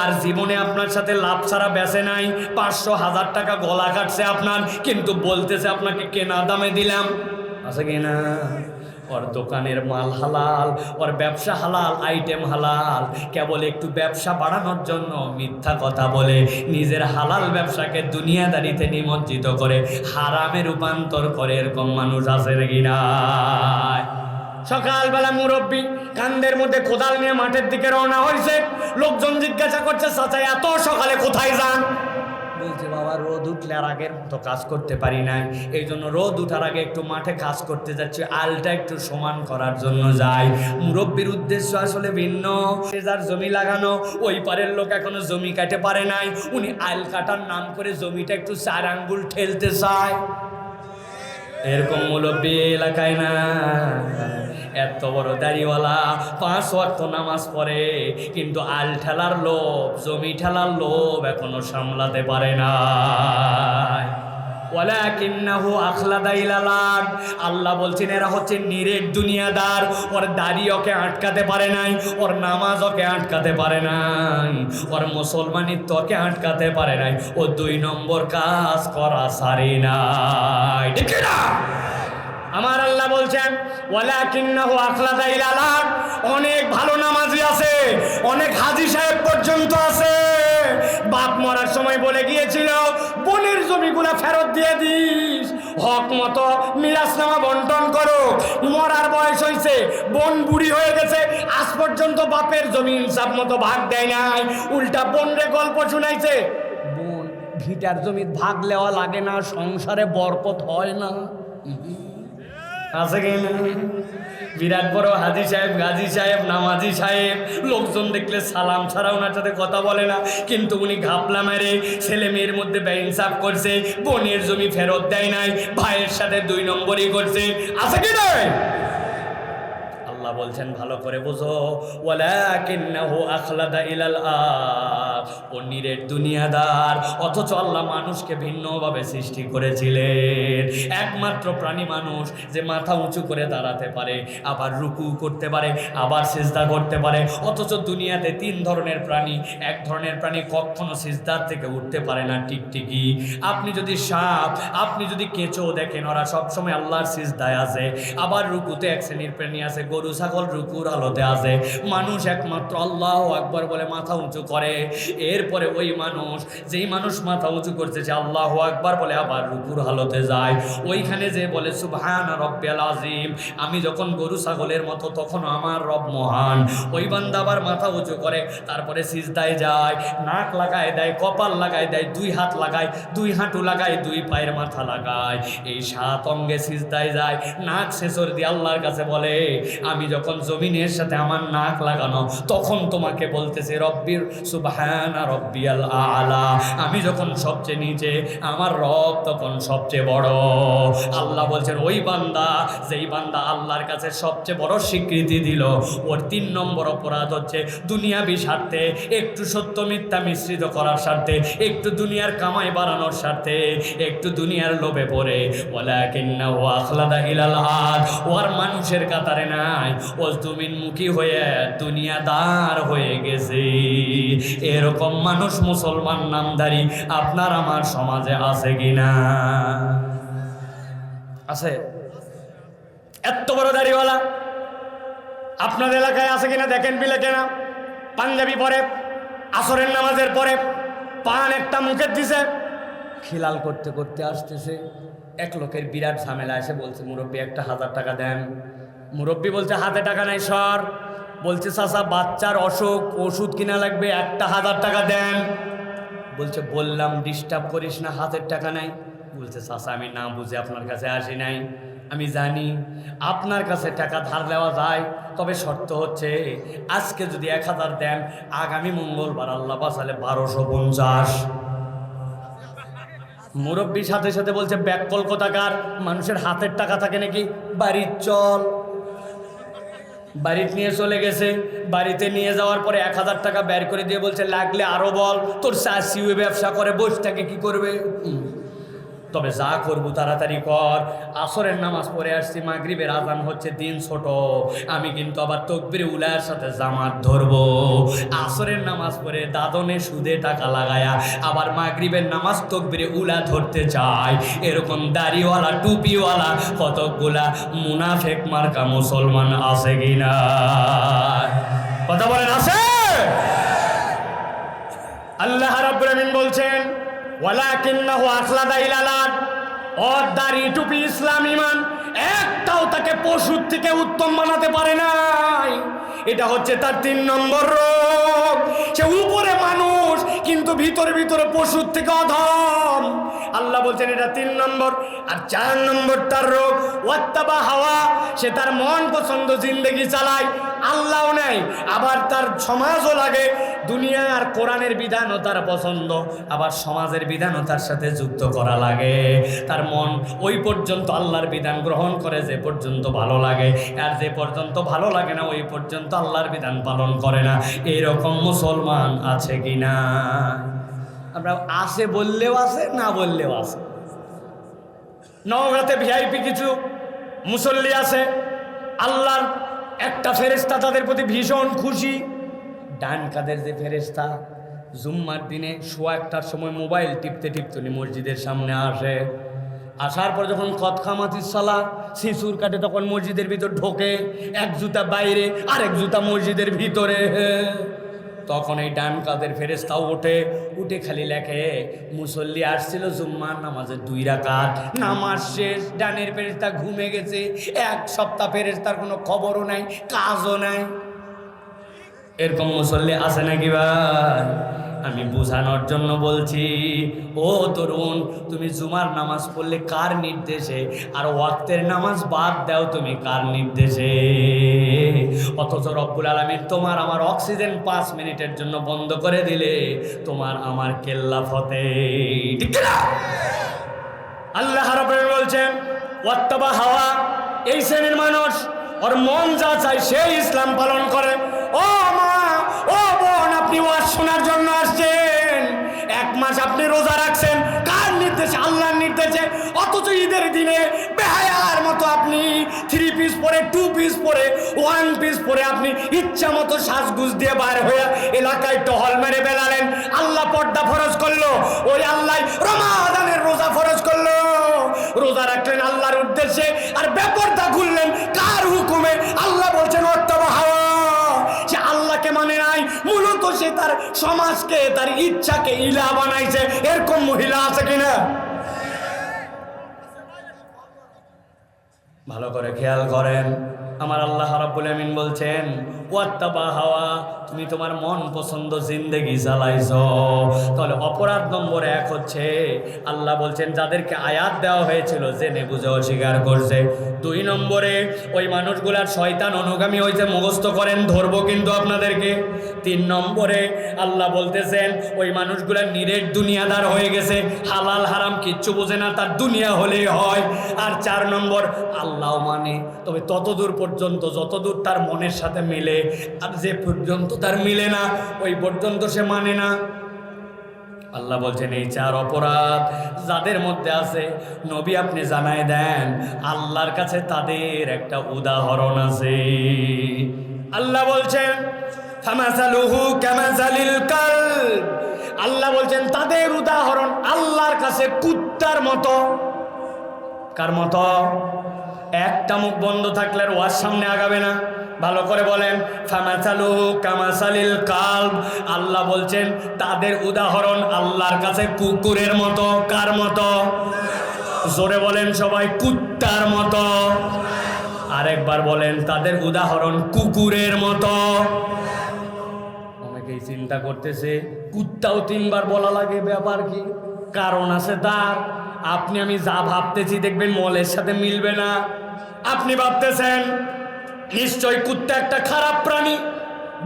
আর জীবনে আপনার সাথে লাভ ছাড়া বেচে নাই, 500,000 টাকা গলা কাটছে আপনার, কিন্তু বলতেছে আপনাকে কেনা দামে দিলাম। আছে কিনা? ওর দোকানের মাল হালাল, ওর ব্যবসা হালাল, আইটেম হালাল, কেবল একটু ব্যবসা বাড়ানোর জন্য মিথ্যা কথা বলে নিজের হালাল ব্যবসাকে দুনিয়াদারিতে নিমজ্জিত করে হারামে রূপান্তর করে। এরকম মানুষ আছে নাকি না? সকালবেলা মুরব্বী কান্দের মধ্যে কোদাল নিয়ে মাঠের দিকে রওনা হয়েছে। লোকজন জিজ্ঞাসা করছে, চাচা এত সকালে কোথায় যান? বলছে, বাবা রোদ উঠলে আর আগের মতো কাজ করতে পারি নাই, এই জন্য রোদ উঠার আগে একটু মাঠে কাজ করতে যাচ্ছি, আলটা একটু সমান করার জন্য যাই। মুরব্বীর উদ্দেশ্য আসলে ভিন্ন। যার জমি লাগানো, ওই পারের লোক এখনো জমি কাটতে পারে নাই, উনি আল কাটার নাম করে জমিটা একটু 4 আঙ্গুল ঠেলতে চায়। এরকম মুরব্বী এলাকায় না। এত বড় দাড়িওয়ালা, 5 ওয়াক্ত নামাজ পড়ে, কিন্তু আল ঠেলার লোভ, জমি ঠেলার লোভ এখনো সামলাতে পারে না। ওয়ালাকিন্নাহু আখলাদা ইলাল আরদ। আল্লাহ বলছেন এরা হচ্ছে নিরেট দুনিয়াদার। ওর দাড়ি ওকে আটকাতে পারে নাই, ওর নামাজ ওকে আটকাতে পারে নাই, ওর মুসলমানিত্ব ওকে আটকাতে পারে নাই। ও 2 নম্বর কাজ করা সারে নাই। ঠিক না? আমার আল্লাহ বলছেন ওয়ালাকিন্নাহু আখলাদা ইলাল আরদ। অনেক ভালো নামাজি আছে, অনেক হাজী সাহেব পর্যন্ত আছে। বাপ মরার সময় বলে গিয়েছিল, বোনের জমিগুলা ফেরত দিয়ে দিস, হক মতো মিরাজনামা বন্টন করো। মরার বয়স হয়েছে, বোন বুড়ি হয়ে গেছে, আজ পর্যন্ত বাপের জমি ইনসাফ মতো ভাগ দেয় নাই, উল্টা বোনরে গল্প শুনাইছে। বোন ভিটার জমি ভাগ নেওয়া লাগে না, সংসারে বরকত হয় না। আছে কিনা? বিরাট বড় হাজি সাহেব, গাজী সাহেব, নামাজি সাহেব, লোকজন দেখলে সালাম ছাড়া ওনার সাথে কথা বলে না, কিন্তু উনি ঘাপলা মেরে ছেলে মেয়ের মধ্যে বেইনসাফ করছে, বোনের জমি ফেরত দেয় নাই, ভাইয়ের সাথে 2 নম্বরই করছে। আছে কি না? আল্লাহ বলছেন ভালো করে বুঝো, ওয়ালাকিন্নাহু আখলাদা ইলাল আরদ। ও নিরেট দুনিয়াদার, অথচ আল্লাহ মানুষকে ভিন্নভাবে সৃষ্টি করেছিলেন। একমাত্র প্রাণী মানুষ যে মাথা উঁচু করে দাঁড়াতে পারে, আবার রুকু করতে পারে, আবার সিজদা করতে পারে। অথচ দুনিয়াতে 3 ধরনের প্রাণী। এক ধরনের প্রাণী কখনো সিজদার থেকে উঠতে পারে না, টিকটিকি। আপনি যদি সাপ, আপনি যদি কেঁচো দেখেন, ওরা সবসময় আল্লাহর সিজদায় আছে। আবার রুকুতে এক শ্রেণীর প্রাণী আছে, গরু ছাগল রুকুর আলোতে আছে। মানুষ একমাত্র আল্লাহু আকবার বলে মাথা উঁচু করে। এরপরে ওই মানুষ, যেই মানুষ মাথা উঁচু করছে, সে আল্লাহু আকবার বলে আবার রুকুর হালতে যায়। ওইখানে যে বলে সুবহান রাব্বিয়াল আযীম, আমি যখন গরু ছাগলের মতো, তখন আমার রব মহান। ওই বান্দা আবার মাথা উঁচু করে, তারপরে সিজদায় যায়, নাক লাগায় দেয়, কপাল লাগায় দেয়, 2 হাত লাগায়, 2 হাঁটু লাগায়, 2 পায়ের মাথা লাগায়, এই 7 অঙ্গে সিজদায় যায়। নাক শেষর দিয়ে আল্লাহর কাছে বলে, আমি যখন জমিনের সাথে আমার নাক লাগানো, তখন তোমাকে বলতেছে রব্বির সুবহানা রব্বিয়াল আলা। আমি যখন সবচেয়ে নিচে, আমার রব তখন সবচেয়ে বড়। আল্লাহ বলছেন ওই বান্দা, যেই বান্দা আল্লাহর কাছে সবচেয়ে বড় স্বীকৃতি দিল, ওর 3 নম্বর অপরাধ হচ্ছে দুনিয়াবি স্বার্থে, একটু সত্য মিথ্যা মিশ্রিত করার স্বার্থে, একটু দুনিয়ার কামাই বাড়ানোর স্বার্থে, একটু দুনিয়ার লোভে পড়ে ওয়ালাকিন্নাহু আখলাদা ইলাল আরদ। ওর মানুষের কাতারে নাই, ও জমিনমুখী হয়ে দুনিয়াদার হয়ে গেছে। এরকম মানুষ মুসলমান নামধারী আপনার আমার সমাজে আছে কিনা? আছে? এত বড় দাড়িওয়ালা আপনার এলাকায় আছে কিনা দেখেন। বিলে কেনা পাঞ্জাবি পরে, আসরের নামাজের পরে পান একটা মুখে দিছে, খিলাল করতে করতে আসতেছে। এক লোকের বিরাট ঝামেলা এসে বলছে, মুরব্বী একটা 1000 টাকা দেন। মুরব্বী বলছে হাতে টাকা নাই সর। বলছে চাচা বাচ্চার অসুখ, ওষুধ কিনা লাগবে, একটা 1000 টাকা দেন। বলছে বললাম ডিস্টার্ব করিস না, হাতের টাকা নাই। বলছে চাচা আমি না বুঝে আপনার কাছে আসি নাই, আমি জানি আপনার কাছে টাকা ধার দেওয়া যায়, তবে শর্ত হচ্ছে আজকে যদি 1000 দেন, আগামী মঙ্গলবার আল্লাহ বাঁচালে 1250। মুরব্বীর সাথে সাথে বলছে ব্যাককল কোথাকার, মানুষের হাতের টাকা থাকে নাকি, বাড়ির চল। বাড়িতে নিয়ে চলে গেছে। বাড়িতে নিয়ে যাওয়ার পরে 1000 টাকা বের করে দিয়ে বলছে লাগলে আরো বল, তোর চাষি ব্যবসা করে বসে থাকে, কি করবে? তবে যা করবো তাড়াতাড়ি কর। আসরের নামাজ পড়ে আসছি, মাগরিবের আজান হচ্ছে, দিন ছোট, আমি কিন্তু আবার তকবিরে উলার সাথে জামাত ধরবো। আসরের নামাজ পড়ে দাদনে সুদে টাকা লাগায়া আবার মাগরিবের নামাজ তকবিরে উলা ধরতে চাই, এরকম দাড়িওয়ালা টুপিওয়ালা কতকগুলা মুনাফেক মার্কা মুসলমান আছে কিনা? কথা বলেন, আছে? আল্লাহ রাব্বুল আমিন বলছেন ওয়ালাকিন্নাহু আখলাদা ইলাল আরদ, ওর দাড়ি টুপি ইসলাম ঈমান একটাও তাকে পশুর থেকে উত্তম বানাতে পারে নাই। এটা হচ্ছে তার 3 নম্বর রোগ। সে উপরে মানুষ কিন্তু ভিতরে ভিতরে পশুর থেকে অধম। আল্লাহ বলছেন এটা 3 নম্বর। আর 4 নম্বর তার রোগ ওয়াত্তাবা হাওয়া, সে তার মন পছন্দ জিন্দেগি চালায়, আল্লাহও নেই, আবার তার সমাজও লাগে, দুনিয়া আর কোরআনের বিধানও তার পছন্দ, আবার সমাজের বিধানও তার সাথে যুক্ত করা লাগে। তার মন ওই পর্যন্ত আল্লাহর বিধান গ্রহণ করে যে পর্যন্ত ভালো লাগে, আর যে পর্যন্ত ভালো লাগে না ওই পর্যন্ত আল্লাহর বিধান পালন করে না। এরকম মুসলমান আছে কিনা? আমরা আছে বললেও আছে, না বললেও আছে। নওগাঁতে ভিআইপি কিছু মুসল্লি আছে, আল্লাহর একটা ফেরেশতা তাদের প্রতি ভীষণ খুশি। ডান কাদের যে ফেরেশতা জুম্মার দিনে 1:15টার সময় মোবাইল টিপতে টিপতে মসজিদের সামনে আসে, আসার পর যখন কতখামাতির সালা শিশুর কাটে তখন মসজিদের ভিতর ঢোকে, এক জুতা বাইরে আর এক জুতা মসজিদের ভিতরে। তখন এই ডান কাদের ফেরেশতাও উঠে খালি লেখে মুসল্লি আসছিল জুম্মার নামাজের 2 রাকাত, নামাজ শেষ, ডানের ফেরেশতা ঘুমে গেছে, 1 সপ্তাহ ফেরেশতার কোনো খবরও নাই, কাজও নাই। এরকম মুসল্লি আছে নাকি ভাই? আমি বোঝানোর জন্য বলছি, ও তরুণ, তুমি জুমার নামাজ পড়লে কার নির্দেশে, আর ওয়াক্তের নামাজ বাদ দাও তুমি কার নির্দেশে? অথচ রব্বুল আলামিন তোমার আমার অক্সিজেন 5 মিনিটের জন্য বন্ধ করে দিলে তোমার আমার কেল্লা ফতে, ঠিক না? আল্লাহ রাব্বুল আলামিন বলছেন ওয়াত্তাবা হাওয়া, এই শ্রেণীর মানুষ ওর মন যা চায় সেই ইসলাম পালন করে। ও মা, ও বোন, আপনি ওয়াজ শোনার জন্য আসছেন, 1 মাস আপনি রোজা রাখছেন কার নির্দেশে? আল্লাহর নির্দেশে। অথচ ঈদের দিনে বেহায়ার মতো আপনি 3 পিস পরে, 2 পিস পরে, 1 পিস পরে আপনি ইচ্ছা মতো সাজগুজ দিয়ে বার হয়ে এলাকায় টহল মেরে বেড়ালেন। আল্লাহ পর্দা ফরজ করলো, ওই আল্লাহ রমাদানের রোজা ফরজ করলো, রোজা রাখলেন আল্লাহর উদ্দেশ্যে, আর বেপরদা ঘুরলেন কার হুকুমে? আল্লাহ বলছেন ওয়াত্তাবা হাওয়া, সে আল্লাহকে মানে নাই, মূলত সে তার সমাজকে, তার ইচ্ছাকে ইলাহ বানাইছে। এরকম মহিলা আছে কিনা? ভালো করে খেয়াল করেন। আমার আল্লাহ রাব্বুল আমিন বলছেন ওয়াত্তাবা হাওয়া, তুমি তোমার মন পছন্দ জিন্দেগি চালাইছো। তাহলে অপরাধ নম্বর 1 হচ্ছে আল্লাহ বলছেন যাদেরকে আয়াত দেওয়া হয়েছিল জেনে বুঝে অস্বীকার করছে। 2 নম্বরে ওই মানুষগুলার শয়তান অনুগামী হয়েছে, মুখস্থ করেন, ধরবো কিন্তু আপনাদেরকে। 3 নম্বরে আল্লাহ বলতেছেন ওই মানুষগুলা নিরেট দুনিয়াদার হয়ে গেছে, হালাল হারাম কিচ্ছু বোঝে না, তার দুনিয়া হলেই হয়। আর 4 নম্বর আল্লাহ মানে, তবে ততদূর পর্যন্ত যতদূর তার মনের সাথে মিলে, আর যে পর্যন্ত তার মিলে না ওই পর্যন্ত সে মানে না। আল্লাহ বলছেন এই 4 অপরাধ যাদের মধ্যে আছে, নবী আপনি জানায় দেন আল্লাহর কাছে তাদের একটা উদাহরণ আছে। আল্লাহ বলছেন ফামাসালুহু কামাসালিল কালব, আল্লাহ বলছেন তাদের উদাহরণ আল্লাহর কাছে কুত্তার মতো। কার মতো? একটা মুখ বন্ধ থাকলে আর ওয়াজ সামনে আগাবে না। ভালো করে বলেন ফামাসালুহু কামাসালিল কালব, আল্লাহ বলছেন তাদের উদাহরণ আল্লাহর কাছে কুকুরের মতো। কার মতো? জোরে বলেন সবাই, কুত্তার মতো। আরেকবার বলেন তাদের উদাহরণ কুকুরের মতো। অনেকেই চিন্তা করতেছে কুত্তাও 3 বার বলা লাগে, ব্যাপার কি? কারণ আছে তার। আপনি আমি যা ভাবতেছি দেখবেন মলের সাথে মিলবে না। আপনি ভাবতেছেন নিশ্চয় কুত্তা একটা খারাপ প্রাণী,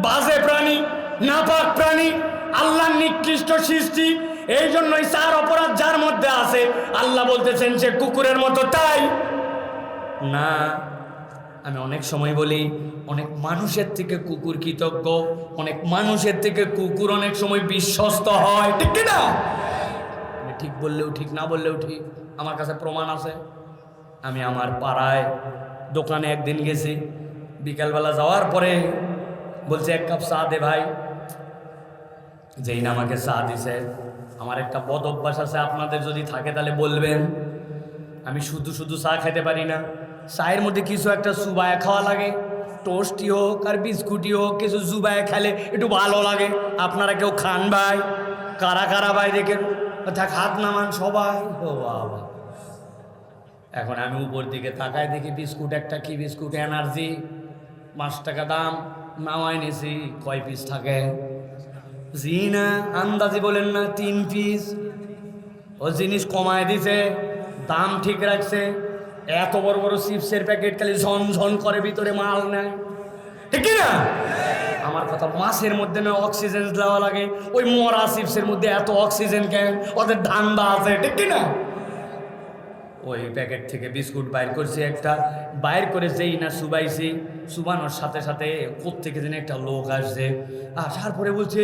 বাজে প্রাণী, নাপাক প্রাণী, আল্লাহর নিকৃষ্ট সৃষ্টি, এই জন্যই 4 অপরাধ যার মধ্যে আছে আল্লাহ বলতেছেন সে কুকুরের মতো। তাই না, আমি অনেক সময় বলি অনেক মানুষের থেকে কুকুর কৃতজ্ঞ, অনেক মানুষের থেকে কুকুর অনেক সময় বিশ্বস্ত হয়, ঠিক না? আমি ঠিক বললেও ঠিক, না বললেও ঠিক, আমার কাছে প্রমাণ আছে। আমি আমার পাড়ায় দোকানে একদিন গেছি, বিকালবেলা যাওয়ার পরে বলছে 1 কাপ চা দে ভাই। যেই না আমাকে চা দিছে, আমার একটা বদ অভ্যাস আছে, আপনাদের যদি থাকে তাহলে বলবেন। আমি শুধু শুধু চা খেতে পারি না, চায়ের মধ্যে কিছু একটা চুবায় খাওয়া লাগে, টোস্টি হোক আর বিস্কুটই হোক, কিছু চুবায় খেলে একটু ভালো লাগে। আপনারা কেউ খান ভাই? কারা কারা ভাই দেখেন, থাক হাত নামান সবাই। ও বাবা, এখন আমি উপর দিকে তাকায় দেখি বিস্কুট একটা, কি বিস্কুট, এনার্জি, 5 টাকা দাম, নামাই নিয়েছি। কয় পিস থাকে? জি না, আন্দাজি বলেন না, 3 পিস। ও জিনিস কমায় দিছে, দাম ঠিক রাখছে। এত বড় বড় চিপসের প্যাকেট খালি ঝনঝন করে, ভিতরে মাল নেয়, ঠিক না? আমার কথা, মাছের মধ্যে না অক্সিজেন দেওয়া লাগে, ওই মরা চিপসের মধ্যে এত অক্সিজেন কেন? ওদের ধান্দা আছে, ঠিক না? ওই প্যাকেট থেকে বিস্কুট বাইর করছি একটা, বাইর করে যেই না চুবাইছি, চুবানোর সাথে সাথে কোত্থেকে যেন একটা লোক আসছে, আসার পরে বলছে,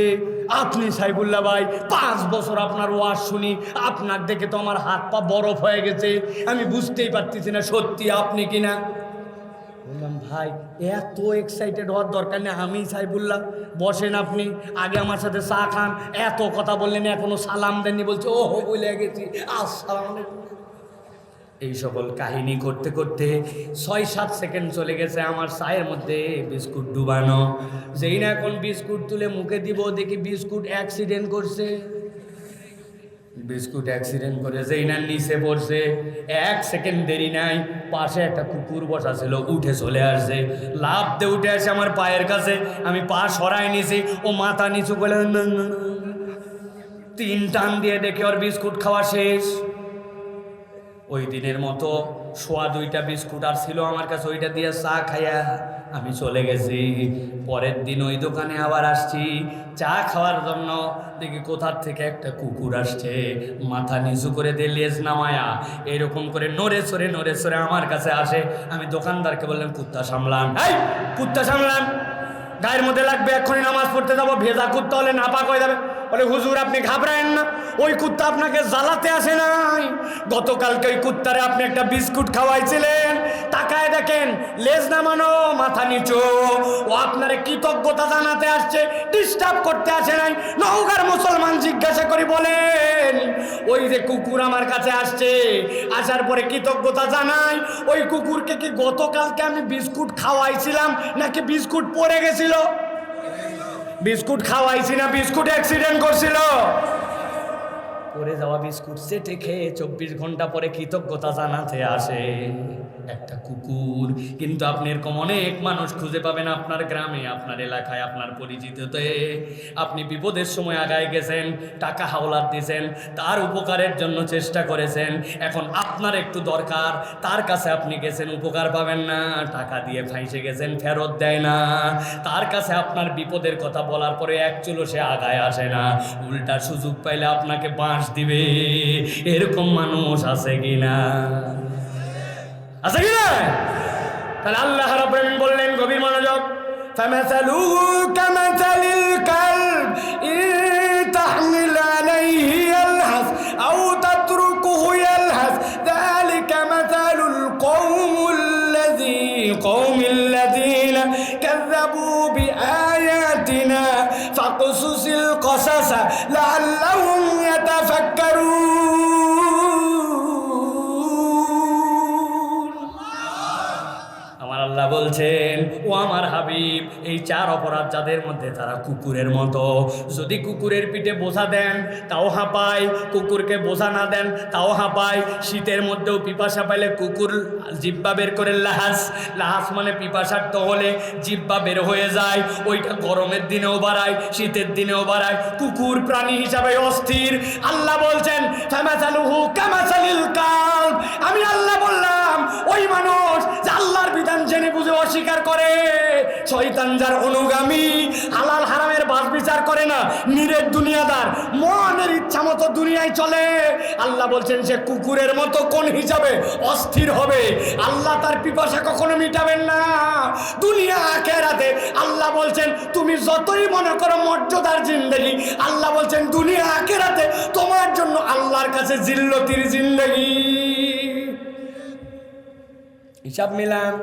আপনি সাইফুল্লাহ ভাই, 5 বছর আপনার ওয়াজ শুনি, আপনার দেখে তো আমার হাত পা বরফ হয়ে গেছে, আমি বুঝতেই পারতেছি না সত্যি আপনি কিনা। বললাম ভাই, এত এক্সাইটেড হওয়ার দরকার নেই, আমি সাইফুল্লাহ, বসেন আপনি, আগে আমার সাথে চা খান। এত কথা বললেন, এখনো সালাম দেননি, বলছে ও বলে গেছি, আসসালামু আলাইকুম। এই সকল কাহিনী করতে করতে 6-7 সেকেন্ড চলে গেছে, আমার চায়ের মধ্যে বিস্কুট ডুবানো। যেই না এখন বিস্কুট তুলে মুখে দিব, দেখি বিস্কুট অ্যাক্সিডেন্ট করছে। বিস্কুট অ্যাক্সিডেন্ট করে যেই না নিচে পড়ছে, 1 সেকেন্ড দেরি নাই, পাশে একটা কুকুর বসা ছিল, উঠে চলে আসছে, লাফ দিয়ে উঠে আসে আমার পায়ের কাছে। আমি পা সরাই নিছি, ও মাথা নিচু করে 3 টান দিয়ে দেখে ওর বিস্কুট খাওয়া শেষ। ওই দিনের মতো 1.25টা বিস্কুট আর ছিল আমার কাছে, ওইটা দিয়ে চা খাইয়া আমি চলে গেছি। পরের দিন ওই দোকানে আবার আসছি চা খাওয়ার জন্য, দেখি কোথার থেকে একটা কুকুর আসছে, মাথা নিচু করে দিয়ে লেজ নামায়া এরকম করে নড়ে চড়ে আমার কাছে আসে। আমি দোকানদারকে বললাম, কুত্তা সামলান, এই কুত্তা সামলান, গায়ের মধ্যে লাগবে, এক্ষুনি নামাজ পড়তে যাবো, ভেজা কুত্তা হলে নাপাক হয়ে যাবে। বলে হুজুর আপনি ঘাবড়ায়েন না, ওই কুত্তা আপনাকে জ্বালাতে আসে নাই, গতকালকে ওই কুত্তারে আপনি একটা বিস্কুট খাওয়াইছিলেন, তাকায় দেখেন লেজ নামানো, মাথা নিচু, ও আপনারে কৃতজ্ঞতা জানাতে আসছে, ডিস্টার্ব করতে আসে নাই। নওগাঁর মুসলমান জিজ্ঞাসা করি, বলেন ওই যে কুকুর আমার কাছে আসছে, আসার পরে কৃতজ্ঞতা জানাই, ওই কুকুরকে কি গতকালকে আমি বিস্কুট খাওয়াইছিলাম নাকি বিস্কুট পড়ে গেছিল? বিস্কুট খাওয়াইছি না বিস্কুট অ্যাক্সিডেন্ট করছিল? পড়ে যাওয়া বিস্কুট চেটে খেয়ে 24 ঘন্টা পরে কৃতজ্ঞতা জানাতে আসে একটা কুকুর। কিন্তু আপনি এরকম অনেক মানুষ খুঁজে পাবেন আপনার গ্রামে, আপনার এলাকায়, আপনার পরিচিততে। আপনি বিপদের সময় আগায় গেছেন, টাকা হাওলাত দিয়েছেন, তার উপকারের জন্য চেষ্টা করেছেন, এখন আপনার একটু দরকার, তার কাছে আপনি গেছেন, উপকার পাবেন না, টাকা দিয়ে ফাইসে গেছেন, ফেরত দেয় না, তার কাছে আপনার বিপদের কথা বলার পরে এক চুলো সে আগায় আসে না, উল্টা সুযোগ পাইলে আপনাকে বাঁশ দিবে। এরকম মানুষ আছে কিনা? আছে কিনা? তাহলে আল্লাহ রাব্বুল আলামিন বললেন, গভীর মনোযোগ, ফামাসালুহু কামাসালিল কালব ইন তাহমিল আলাইহি ইয়ালহাস আও তাতরুকুহু ইয়ালহাস যালিকা মাসালুল কওমিল্লাযীনা কাযাবু বিআয়াতিনা ফাকসুসিল কসাসা লাআল্লাহুম ইয়াতাফাক্কারুন। আমার আল্লাহ বলছেন, ও আমার হাবিব, এই 4 অপরাধ যাদের মধ্যে, তারা কুকুরের মতো। যদি কুকুরের পিঠে বোঝা দেন তাও হাঁপায়, কুকুরকে বোঝা না দেন তাও হাঁপায়। শীতের মধ্যেও পিপাসা পাইলে কুকুর জিব্বা বের করে লাহাস, লাহাস মানে পিপাসার্থ হলে জিব্বা বের হয়ে যায়, ওইটা গরমের দিনেও বাড়ায়, শীতের দিনেও বাড়ায়। কুকুর প্রাণী হিসাবে অস্থির। আল্লাহ বলছেন, ফামাসালুহু কামাসালিল কালব, আমি আল্লাহ বললাম ওই মানুষ যে আল্লাহর বিধান জেনে বুঝে অস্বীকার করে, শয়তান যার অনুগামী, হালাল হারামের বাস বিচার করে না, নিরেট দুনিয়াদার, মনের ইচ্ছা মতো দুনিয়ায় চলে, আল্লাহ বলছেন সে কুকুরের মতো কোন হিসাবে অস্থির হবে। আল্লাহ তার পিপাসা কখনো মিটাবেন না। দুনিয়া আখিরাতে আল্লাহ বলছেন তুমি যতই মনে করো মর্যাদার জিন্দেগি, আল্লাহ বলছেন দুনিয়া আখিরাতে তোমার জন্য আল্লাহর আমার কাছে জিল্লতির জিন্দেগি। হিসাব মিলান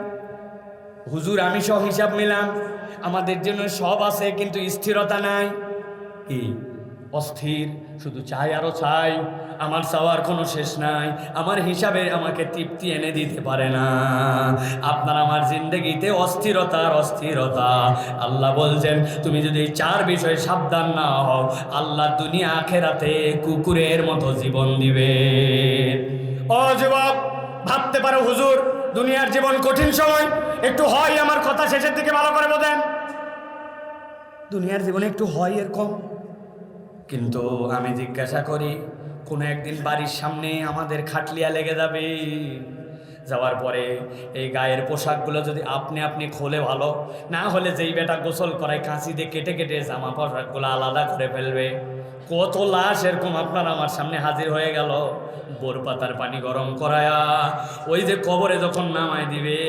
হুজুর, আমি সহ হিসাব মিলান। আমাদের জন্য সব আছে কিন্তু স্থিরতা নাই। কি অস্থির, শুধু চাই আরো চাই, আমার চাওয়ার কোনো শেষ নাই। আমার হিসাবে আমাকে তৃপ্তি এনে দিতে পারে না। আপনার আমার জিন্দগিতে অস্থিরতা আর অস্থিরতা। আল্লাহ বলছেন তুমি যদি এই 4 বিষয়ে সাবধান না হও, আল্লাহ দুনিয়া আখেরাতে কুকুরের মতো জীবন দিবে। ও যুবক, ভাবতে পারো হুজুর দুনিয়ার জীবন কঠিন সময়, একটু হয় আমার কথা শেষের দিকে ভালো করে বোঝেন। দুনিয়ার জীবনে একটু হয় এরকম, কিন্তু আমি জিজ্ঞাসা করি কোনো একদিন বাড়ির সামনে আমাদের খাটলিয়া লেগে যাবে। যাওয়ার পরে এই গায়ের পোশাকগুলো যদি আপনি খোলে ভালো, না হলে যেই বেটা গোসল করায় কাঁচি দিয়ে কেটে কেটে জামা পোশাকগুলো আলাদা করে ফেলবে। কত লাশ এরকম আপনার আমার সামনে হাজির হয়ে গেল। বোর পাতার পানি গরম করায়া ওই যে কবরে যখন নামায় দিবে,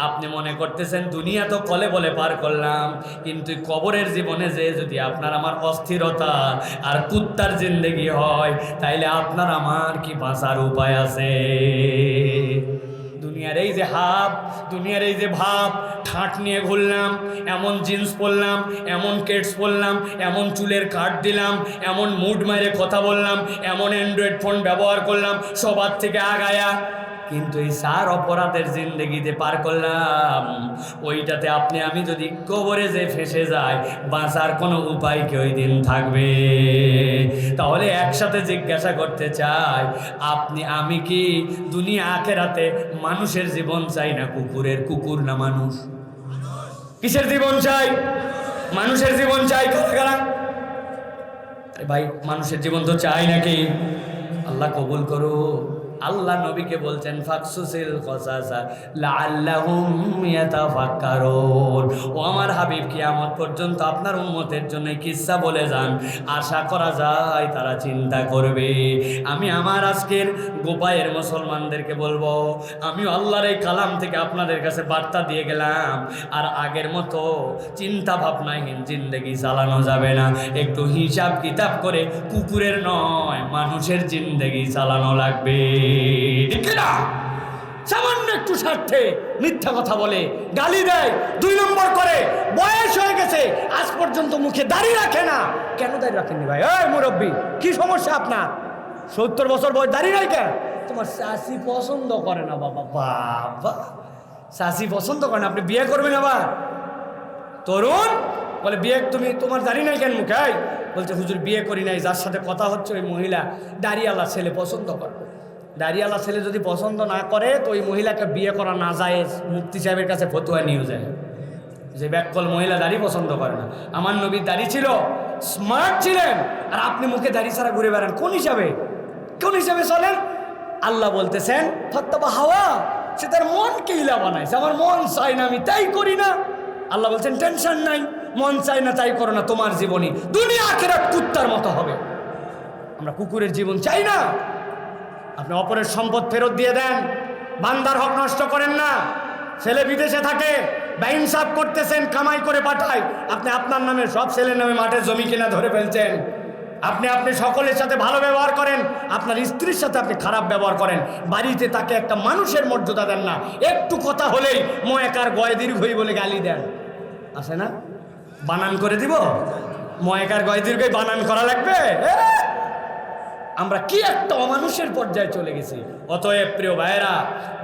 আপনি মনে করতেছেন দুনিয়া তো কলে বলে পার করলাম, কিন্তু কবরের জীবনে যে যদি আপনার আমার অস্থিরতা আর কুত্তার জিন্দেগি হয়, তাইলে আপনার আমার কি বাঁচার উপায় আছে? দুনিয়ার এই যে হাব, দুনিয়ার এই যে ভাব, ঠাঁট নিয়ে ঘুরলাম, এমন জিন্স পরলাম, এমন কেটস পরলাম, এমন চুলের কাট দিলাম, এমন মুড মারে কথা বললাম, এমন অ্যান্ড্রয়েড ফোন ব্যবহার করলাম সবার থেকে আগায়া, কিন্তু এই 4 অপরাধের জিন্দগিতে পার করলাম, ওইটাতে আপনি আমি যদি কবরে যে ফেসে যায়, বাঁচার কোনো উপায় কি ওই দিন থাকবে? তাহলে একসাথে জিজ্ঞাসা করতে চাই, আপনি আমি কি দুনিয়া আখেরাতে মানুষের জীবন চাই না কুকুরের? কুকুর না মানুষ? কিসের জীবন চাই? মানুষের জীবন চাই। কারা কারা? আরে ভাই, মানুষের জীবন তো চাই নাকি? আল্লাহ কবুল করো। আল্লাহ নবীকে বলছেন ফাকসুসিল কসাসা লাআল্লাহুম ইয়াতাফাক্কারুন। ও আমার হাবিব, কিয়ামত পর্যন্ত আপনার উম্মতের জন্য কিসসা বলে যান, আশা করা যায় তারা চিন্তা করবে। আমি আমার আজকের গোপায়ের মুসলমানদেরকে বলবো, আমি আল্লাহর এই কালাম থেকে আপনাদের কাছে বার্তা দিয়ে গেলাম, আর আগের মতো চিন্তা ভাবনাহীন জিন্দেগি চালানো যাবে না। একটু হিসাব কিতাব করে কুকুরের নয় মানুষের জিন্দেগি চালানো লাগবে। ঠিক না? সামান্য একটু স্বার্থে মিথ্যা কথা বলে, গালি দেয়, 2 নম্বর করে, বয়স হয়ে গেছে আজ পর্যন্ত মুখে দাড়ি রাখে না। কেন দাড়ি রাখেননি ভাই? এই মুরব্বী, কি সমস্যা আপনার? 70 বছর বয়স, দাড়ি নাই কেন? তোমার শাশি পছন্দ করে না বাবা। বাবা, শাশি পছন্দ করে না, আপনি বিয়ে করবেন আবার? তরুণ বলে বিয়ে, তুমি তোমার দাড়ি নাই কেন মুখে? বলছে হুজুর বিয়ে করি নাই, যার সাথে কথা হচ্ছে ওই মহিলা দাড়িওয়ালা ছেলে পছন্দ করে। দাড়িওয়ালা ছেলে যদি পছন্দ না করে তো ওই মহিলাকে বিয়ে করা না যায়, মুফতি সাহেবের কাছে ফতোয়া নিয়ে যায় যে ব্যাককল মহিলা দাড়ি পছন্দ করে না। আমার নবী দাড়ি ছিল, স্মার্ট ছিলেন, আর আপনি মুখে দাড়ি ছাড়া ঘুরে বেড়ান। কোন হিসাবে, কোন হিসাবে চলেন? আল্লাহ বলতেছেন ফাত্তাবা হাওয়া, সে তার মনকে ইলা বানাইছে। আমার মন চাই না, আমি তাই করি না। আল্লাহ বলছেন টেনশন নাই, মন চাই না তাই করো না, তোমার জীবনী দুনিয়া আখিরাত কুত্তার মতো হবে। আমরা কুকুরের জীবন চাই না। আপনি অপরের সম্পদ ফেরত দিয়ে দেন, বান্দার হক নষ্ট করেন না। ছেলে বিদেশে থাকে, বেইনসাফ করতেছেন, কামাই করে পাঠায়, আপনি আপনার নামে সব ছেলের নামে মাঠের জমি কিনা ধরে ফেলছেন। আপনি সকলের সাথে ভালো ব্যবহার করেন, আপনার স্ত্রীর সাথে আপনি খারাপ ব্যবহার করেন। বাড়িতে তাকে একটা মানুষের মর্যাদা দেন না, একটু কথা হলেই ময়কার গয় দীর্ঘই বলে গালি দেন। আছে না? বানান করে দিব, ময়কার গয় দীর্ঘই বানান করা লাগবে। আমরা কি একটা অমানুষের পর্যায়ে চলে গেছি। অতএব প্রিয় ভাইয়েরা,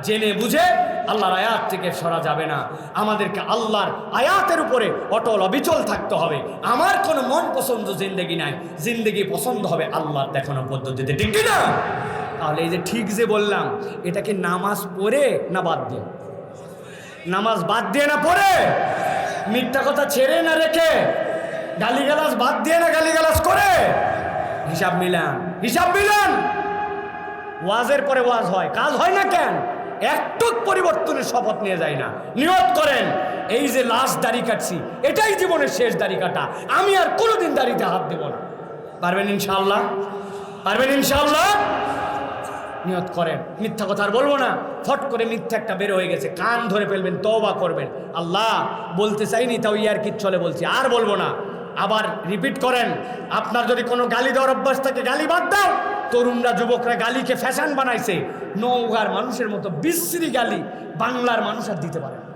জেনে বুঝে আল্লাহর আয়াত থেকে সরা যাবে না। আমাদেরকে আল্লাহর আয়াতের উপরে অটল অবিচল থাকতে হবে। আমার কোনো মন পছন্দ জিন্দেগি নাই, জিন্দেগি পছন্দ হবে আল্লাহর দেখানো পদ্ধতিতে। ঠিক না? তাহলে এই যে ঠিক যে বললাম, এটাকে নামাজ পড়ে না বাদ দিয়ে? নামাজ বাদ দিয়ে না পড়ে? মিথ্যা কথা ছেড়ে না রেখে? গালিগালাজ বাদ দিয়ে না গালিগালাজ করে? হিসাব মিলান, হিসাব মিলান। ওয়াজের পরে ওয়াজ হয়, কাজ হয় না কেন? একটু পরিবর্তনের শপথ নিয়ে যায় না। নিয়ত করেন, এই যে লাস্ট দাড়ি কাটছি, এটাই জীবনের শেষ দাড়ি কাটা, আমি আর কোনোদিন দাড়িতে হাত দেব না। পারবেন ইনশাআল্লাহ? পারবেন ইনশাআল্লাহ? নিয়ত করেন, মিথ্যা কথা আর বলবো না। ফট করে মিথ্যা একটা বের হয়ে গেছে, কান ধরে ফেলবেন, তওবা করবেন। আল্লাহ বলতে চাইনি, তাও ইয়ার কি চলে বলছি, আর বলবো না। আবার রিপিট করেন। আপনার যদি কোনো গালি দেওয়ার অভ্যাস থাকে, গালি বাদ দাও। তরুণরা যুবকরা গালিকে ফ্যাশন বানাইছে, নওগাঁর মানুষের মতো বিশ্রী গালি বাংলার মানুষ আর দিতে পারে না।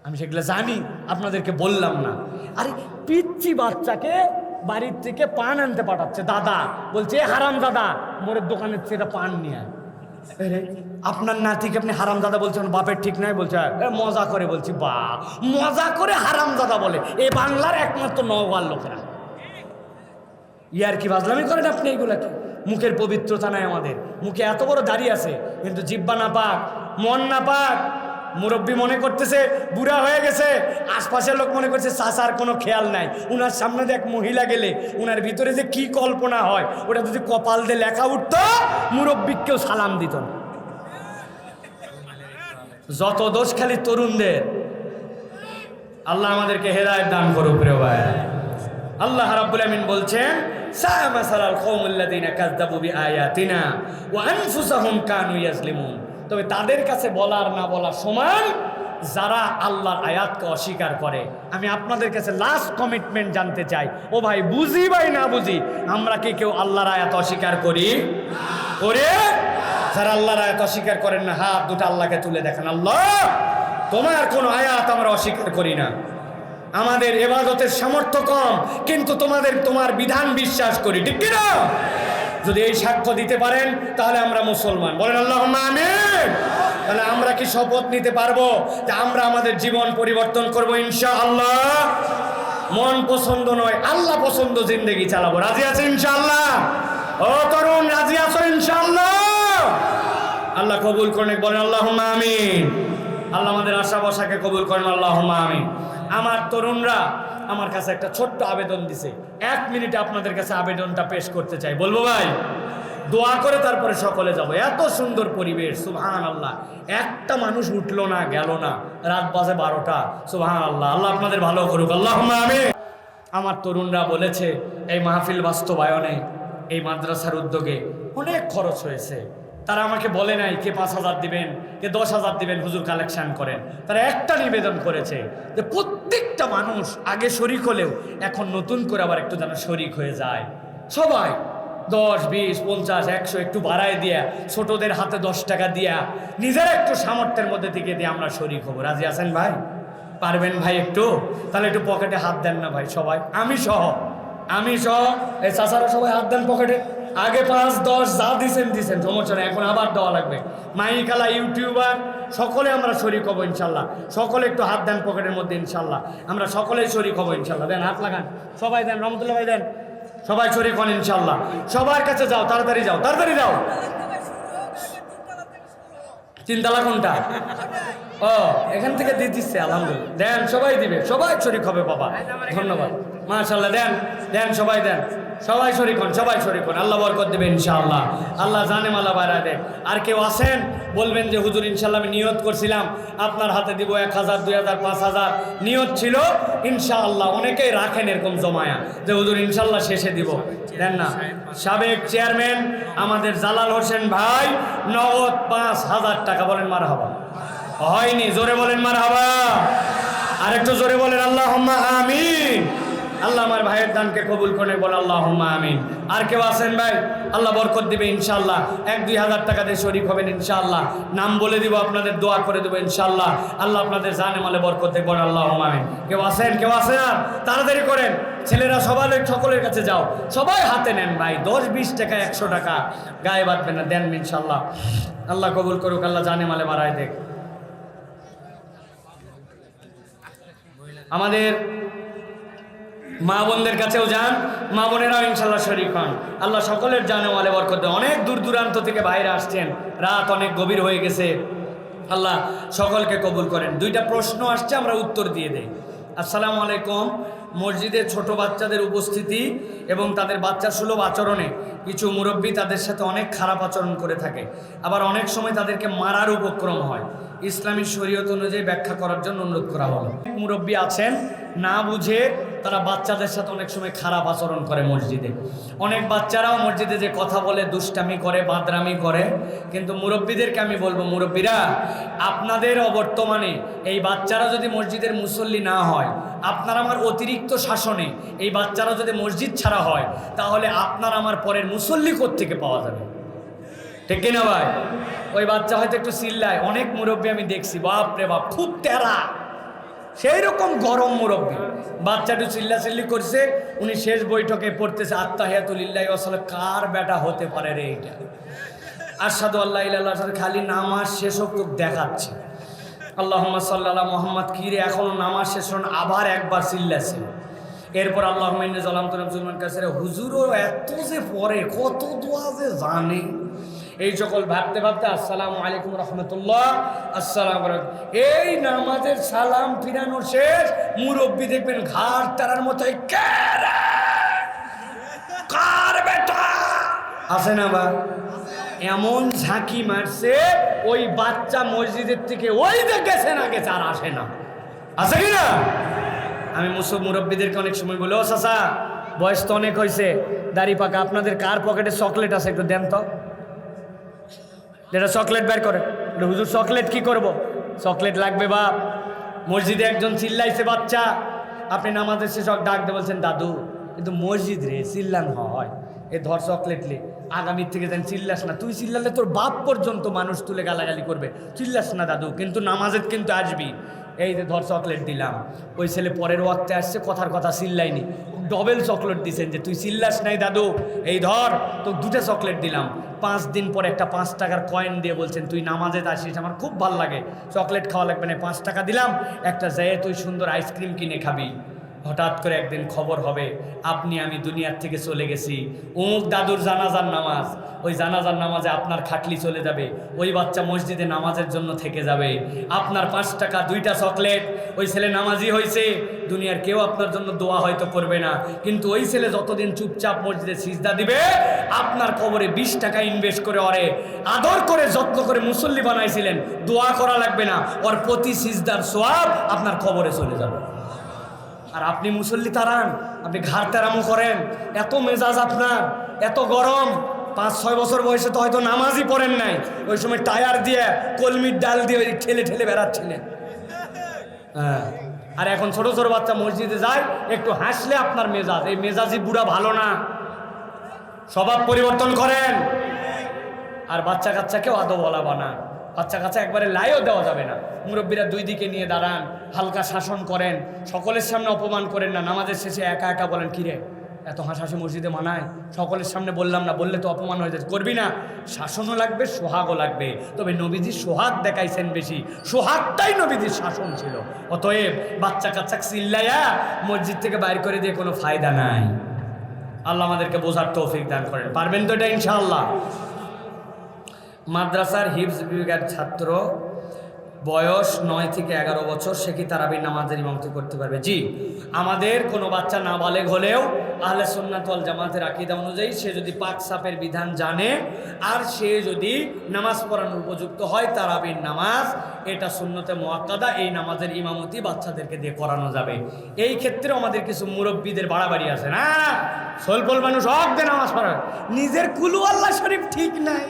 আমি সেগুলো জানি, আপনাদেরকে বললাম না। আরে পিচ্চি বাচ্চাকে বাড়ির থেকে পান আনতে পাঠাচ্ছে দাদা, বলছে হারাম দাদা মোরের দোকানের থেকে পান নিয়ে আয়। আপনার নাতিকে আপনি হারাম দাদা বলছেন, বাপের ঠিক নাই বলছে, মজা করে বলছি, বা মজা করে হারাম দাদা বলে এই বাংলার একমাত্র নওগাঁর লোকেরা। ইয়ার কি বাজলামি করেন আপনি এইগুলাকে? মুখের পবিত্রতা নাই আমাদের, মুখে এত বড় দাড়ি আছে কিন্তু জিব্বা না পাক, মন না পাক। মুরব্বী মনে করতেছে বুড়া হয়ে গেছে, আশপাশের লোক মনে করছে চাচার কোনো খেয়াল নাই। উনার সামনে যে এক মহিলা গেলে উনার ভিতরে যে কি কল্পনা হয়, ওটা যদি কপাল দিয়ে লেখা উঠতো মুরব্বীকেও সালাম দিত না। যত দোষ খালি তরুণদের। আল্লাহ আমাদেরকে হেদায়েত দান করুক রে ভাই। আল্লাহ রাব্বুল আমিন বলছেন, সা মাসালাল কওমুল্লাযিনা কাযযাবু বিআয়াতিনা ওয়া আনফুসাহুম কানু ইয়াজলিমুন। তবে তাদের কাছে বলার না বলা সমান যারা আল্লাহর আয়াতকে অস্বীকার করে। আমি আপনাদের কাছে লাস্ট কমিটমেন্ট জানতে চাই, ও ভাই বুঝি ভাই না বুঝি, আমরা কি কেউ আল্লাহর আয়াত অস্বীকার করি? করে যারা আল্লাহর আয়াত অস্বীকার করেন না, হাত দুটো আল্লাহকে তুলে দেখেন, আল্লাহ তোমার কোনো আয়াত আমরা অস্বীকার করি না। আমাদের ইবাদতের সামর্থ্য কম, কিন্তু তোমার বিধান বিশ্বাস করি, ঠিক কি না? যদি এই সাক্ষ্য দিতে পারেন তাহলে আমরা মুসলমান। বলেন আল্লাহুম্মা আমিন। তাহলে আমরা কি শপথ নিতে পারবো যে আমরা আমাদের জীবন পরিবর্তন করব ইনশাআল্লাহ? মন পছন্দ নয়, আল্লাহ পছন্দ জিন্দেগি চালাবো। রাজি আছে ইনশাআল্লাহ? ও তরুণ, রাজি আছো ইনশাআল্লাহ? আল্লাহ কবুল করেন, বলেন আল্লাহুম্মা আমিন। আল্লাহ আমাদের আশা বসাকে কবুল করেন, আল্লাহুম্মা আমিন। আমার তরুণরা আমার কাছে একটা ছোট্ট আবেদন দিছে, 1 মিনিটে আপনাদের কাছে আবেদনটা পেশ করতে চাই। বলবো ভাই? দোয়া করে তারপরে সকলে যাব। এত সুন্দর পরিবেশ, সুবহানাল্লাহ। একটা মানুষ উঠলো না, গেল না, রাত বাজে 12টা। সুবহানাল্লাহ, আল্লাহ আপনাদের ভালো করুক, আল্লাহুম্মা আমিন। আমার তরুণরা বলেছে এই মাহফিল বাস্তবায়নে, এই মাদ্রাসার উদ্যোগে অনেক খরচ হয়েছে। তারা আমাকে বলে নাই কে 5,000 দিবেন, কে 10,000 দিবেন, হুজুর কালেকশন করেন। তারা একটা নিবেদন করেছে যে প্রত্যেকটা মানুষ আগে শরিক হলেও এখন নতুন করে আবার একটু যেন শরিক হয়ে যায়। সবাই 10, 20, 50, 100 একটু বাড়ায় দিয়া, ছোটদের হাতে 10 টাকা দিয়া, নিজের একটু সামর্থ্যের মধ্যে থেকে দিয়ে আমরা শরিক হবো। রাজি আছেন ভাই? পারবেন ভাই একটু? তাহলে একটু পকেটে হাত দেন না ভাই সবাই, আমি সহ এই চাচারা সবাই হাত দেন পকেটে। আগে 5, 10 যা দিছেন সমস্যা নেই, এখন আবার দেওয়া লাগবে। মাইকালা, ইউটিউবার সকলে আমরা শরিক হবো ইনশাল্লাহ। সকলে একটু হাত দেন পকেটের মধ্যে ইনশাল্লাহ, আমরা সকলেই শরিক হবো ইনশাল্লাহ। দেন হাত লাগান সবাই, দেন রহমতুল্লাহ ভাই, দেন সবাই শরিক হন ইনশাল্লাহ। সবার কাছে যাও, তাড়াতাড়ি যাও, তাড়াতাড়ি যাও। 3 তলা কোনটা? ও এখান থেকে দিয়ে দিচ্ছে, আলহামদুলিল্লাহ। দেন, সবাই দিবে, সবাই শরিক হবে বাবা। ধন্যবাদ, মাশাআল্লাহ। দেন সবাই, দেন সবাই শরিক হন, সবাই শরিক হন। আল্লাহ বরকত দেবে ইনশাআল্লাহ। আল্লাহ জানে মালা বাড়া দেয়। আর কেউ আসেন বলবেন যে হুজুর ইনশাআল্লাহ আমি নিয়ত করছিলাম আপনার হাতে দিব 1,000, 2,000, 5,000 নিয়ত ছিল ইনশাআল্লাহ। অনেকেই রাখেন এরকম জমায়া যে হুজুর ইনশাআল্লাহ শেষে দিব, দেন না। সাবেক চেয়ারম্যান আমাদের জালাল হোসেন ভাই নগদ 5,000 টাকা, বলেন মারহাবা। হয়নি, জোরে বলেন মারহাবা। আরেকটু জোরে বলেন আল্লাহুম্মা আমিন। আল্লাহ আমার ভাইয়ের দানকে কবুল করে, বল আল্লাহুম্মা আমিন। আর কেউ আছেন ভাই? আল্লাহ বরকত দিবে ইনশাআল্লাহ। 1-2 হাজার টাকা দিয়ে শরীক হবেন ইনশাআল্লাহ। নাম বলে দিব, আপনাদের দোয়া করে দেবো ইনশাআল্লাহ। আল্লাহ আপনাদের জানে মালে বরকত দেবে, বল আল্লাহুম্মা আমিন। কেউ আছেন? আর তাড়াতাড়ি করেন ছেলেরা, সবাই সকলের কাছে যাও, সবাই হাতে নেন ভাই। 10, 20 টাকা, 100 টাকা গায়ে বাঁধবেন না, দেন ইনশাআল্লাহ। আল্লাহ কবুল করুক, আল্লাহ জানে মালে বাড়ায় দেখ। আমাদের মা বোনদের কাছেও যান, মা বোনেরাও ইনশাল্লাহ শরীক হন। আল্লাহ সকলের জানে ওয়ালে বরকত দেন। অনেক দূর দূরান্ত থেকে বাইরে আসছেন, রাত অনেক গভীর হয়ে গেছে। আল্লাহ সকলকে কবুল করেন। 2টা প্রশ্ন আসছে, আমরা উত্তর দিয়ে দেই। আসসালামু আলাইকুম। মসজিদে ছোট বাচ্চাদের উপস্থিতি এবং তাদের বাচ্চা সুলভ আচরণে কিছু মুরব্বী তাদের সাথে অনেক খারাপ আচরণ করে থাকে, আবার অনেক সময় তাদেরকে মারার উপক্রম হয়। ইসলামী শরীয়ত অনুযায়ী ব্যাখ্যা করার জন্য অনুরোধ করা হলো। মুরব্বী আছেন না বুঝে তারা বাচ্চাদের সাথে অনেক সময় খারাপ আচরণ করে মসজিদে। অনেক বাচ্চারাও মসজিদে যে কথা বলে, দুষ্টামি করে, বাদরামি করে। কিন্তু মুরব্বীদেরকে আমি বলবো, মুরব্বীরা আপনাদের অবর্তমানে এই বাচ্চারা যদি মসজিদের মুসল্লি না হয়, আপনার আমার অতিরিক্ত শাসনে এই বাচ্চারা যদি মসজিদ ছাড়া হয়, তাহলে আপনার আমার পরের মুসল্লি কোত্থেকে পাওয়া যাবে? ঠিক কিনা ভাই? ওই বাচ্চা হয়তো একটু চিল্লায়, অনেক মুরব্বী আমি দেখছি, বাপ রে বাপ, খুব তেরা, সেই রকম গরম মুরব্বী। বাচ্চাটি চিল্লাচিল্লি করছে, উনি শেষ বৈঠকে পড়তেছে আত্তাহিয়াতুলিল্লাহি ওয়া সালাম। কার বেটা হতে পারে রে এইটা? আশহাদু আল্লা ইলাহা ইল্লাল্লাহ, খালি নামাজ শেষ হোক দেখাচ্ছে আল্লাহুম্মা সাল্লি আলা মুহাম্মদ। কি রে, এখনো নামাজ শেষ হন, আবার একবার চিল্লাছে। এরপর আল্লাহুম্মা ইন্নী যালামতু নাফসি যুলমান কাসীরা। হুজুরও এত যে পড়ে, কত দোয়া যে জানে। এই সকল ভাবতে ভাবতে আসসালামু আলাইকুম রহমতুল্লাহ, আসসালামু আলাইকুম, এই নামাজের সালাম ফিরানো শেষ। মুরব্বী দেখবেন ঘাড় তারার মতো, কার বেটা আছে না বা, এমন ঝাঁকি মারছে, ওই বাচ্চা মসজিদের থেকে ওই গেছে না গেছে, আর আসে না। আছে কি না? আমি মুরব্বীদেরকে অনেক সময় বলি, ও চাচা বয়স তো অনেক হয়েছে, দাড়ি পাকা, আপনাদের কার পকেটে চকলেট আছে একটু দেন তো। যেটা চকলেট বের করে, হুজুর চকলেট কি করব? চকলেট লাগবে বাপ। মসজিদে একজন চিল্লাইছে বাচ্চা, আপনি নামাজের শেষে ডাক দিয়ে বলছেন দাদু, কিন্তু মসজিদ রে চিল্লান হয়, এ ধর চকলেট লে, আগামীর থেকে যেন চিল্লাস না। তুই চিল্লালে তোর বাপ পর্যন্ত মানুষ তুলে গালাগালি করবে, চিল্লাস না দাদু, কিন্তু নামাজের কিন্তু আসবি। এই যে ধর চকলেট দিলাম। ওই ছেলে পরের ওয়াক্তে আসছে, কথার কথা চিল্লাইনি, ডবল চকলেট দিছেন যে তুই চিল্লাস নাই দাদু, এই ধর তো 2টা চকলেট দিলাম। 5 দিন পরে একটা 5 টাকার কয়েন দিয়ে বলছেন তুই নামাজে আসিস, আমার খুব ভালো লাগে, চকলেট খাওয়া লাগবে না, 5 টাকা দিলাম, একটা যেয়ে তুই সুন্দর আইসক্রিম কিনে খাবি। হঠাৎ করে একদিন খবর হবে আপনি আমি দুনিয়ার থেকে চলে গেছি, অমুক দাদুর জানাজার নামাজ, ওই জানাজার নামাজে আপনার খাটলি চলে যাবে, ওই বাচ্চা মসজিদে নামাজের জন্য থেকে যাবে, আপনার 5 টাকা 2টা চকলেট, ওই ছেলে নামাজি হয়েছে, দুনিয়ার কেউ আপনার জন্য দোয়া হয়তো করবে না, কিন্তু ওই ছেলে যতদিন চুপচাপ মসজিদে সিজদা দিবে, আপনার কবরে 20 টাকা ইনভেস্ট করে ওরে আদর করে যত্ন করে মুসল্লি বানাইছিলেন, দোয়া করা লাগবে না, ওর প্রতি সিজদার সওয়াব আপনার কবরে চলে যাবে। আর আপনি মুসল্লি তারান, আপনি ঘাড় তেরামো করেন, এত মেজাজ আপনার, এত গরম। 5-6 বছর বয়সে তো হয়তো নামাজই পড়েন নাই, ওই সময় টায়ার দিয়ে কলমির ডাল দিয়ে ঠেলে ঠেলে বেড়াচ্ছিলেন। হ্যাঁ, আর এখন ছোট ছোট বাচ্চা মসজিদে যায়, একটু হাসলে আপনার মেজাজ, এই মেজাজি বুড়া ভালো না, স্বভাব পরিবর্তন করেন। আর বাচ্চা কাচ্চাকেও আদৌ বলা বানা, বাচ্চা কাচ্চা একবারে লাইও দেওয়া যাবে না। মুরব্বীরা 2 দিকে নিয়ে দাঁড়ান, হালকা শাসন করেন, সকলের সামনে অপমান করেন না। নামাজের শেষে একা একা বলেন, কিরে এত হাসাহাসি মসজিদে মানায়? সকলের সামনে বললাম না, বললে তো অপমান হয়ে যাচ্ছে, করবি না। শাসনও লাগবে, সোহাগও লাগবে, তবে নবীজি সোহাগ দেখাইছেন বেশি, সোহাগটাই নবীজির শাসন ছিল। অতএব বাচ্চা কাচ্চা চিল্লাইয়া মসজিদ থেকে বাইর করে দিয়ে কোনো ফায়দা নাই। আল্লাহ আমাদেরকে বোঝার তৌফিক দান করেন, পারবেন তো এটা ইনশাআল্লাহ। মাদ্রাসার হিফজ বিভাগের ছাত্র, বয়স 9 থেকে 11 বছর, সে কি তারাবির নামাজের ইমামতি করতে পারবে? জি, আমাদের কোনো বাচ্চা নাবালেগ হলেও আহলে সুন্নাত ওয়াল জামাতের আকীদা অনুযায়ী সে যদি পাক সাপের বিধান জানে আর সে যদি নামাজ পড়ানোর উপযুক্ত হয়, তারাবির নামাজ এটা সুন্নতে মুআক্কাদা, এই নামাজের ইমামতি বাচ্চাদেরকে দিয়ে করানো যাবে। এই ক্ষেত্রে আমাদের কিছু মুরব্বীদের বাড়াবাড়ি আছে না, সলপল মানুষ হক দিয়ে নামাজ পড়ায়, নিজের কুলু আল্লাহ শরীফ ঠিক নাই,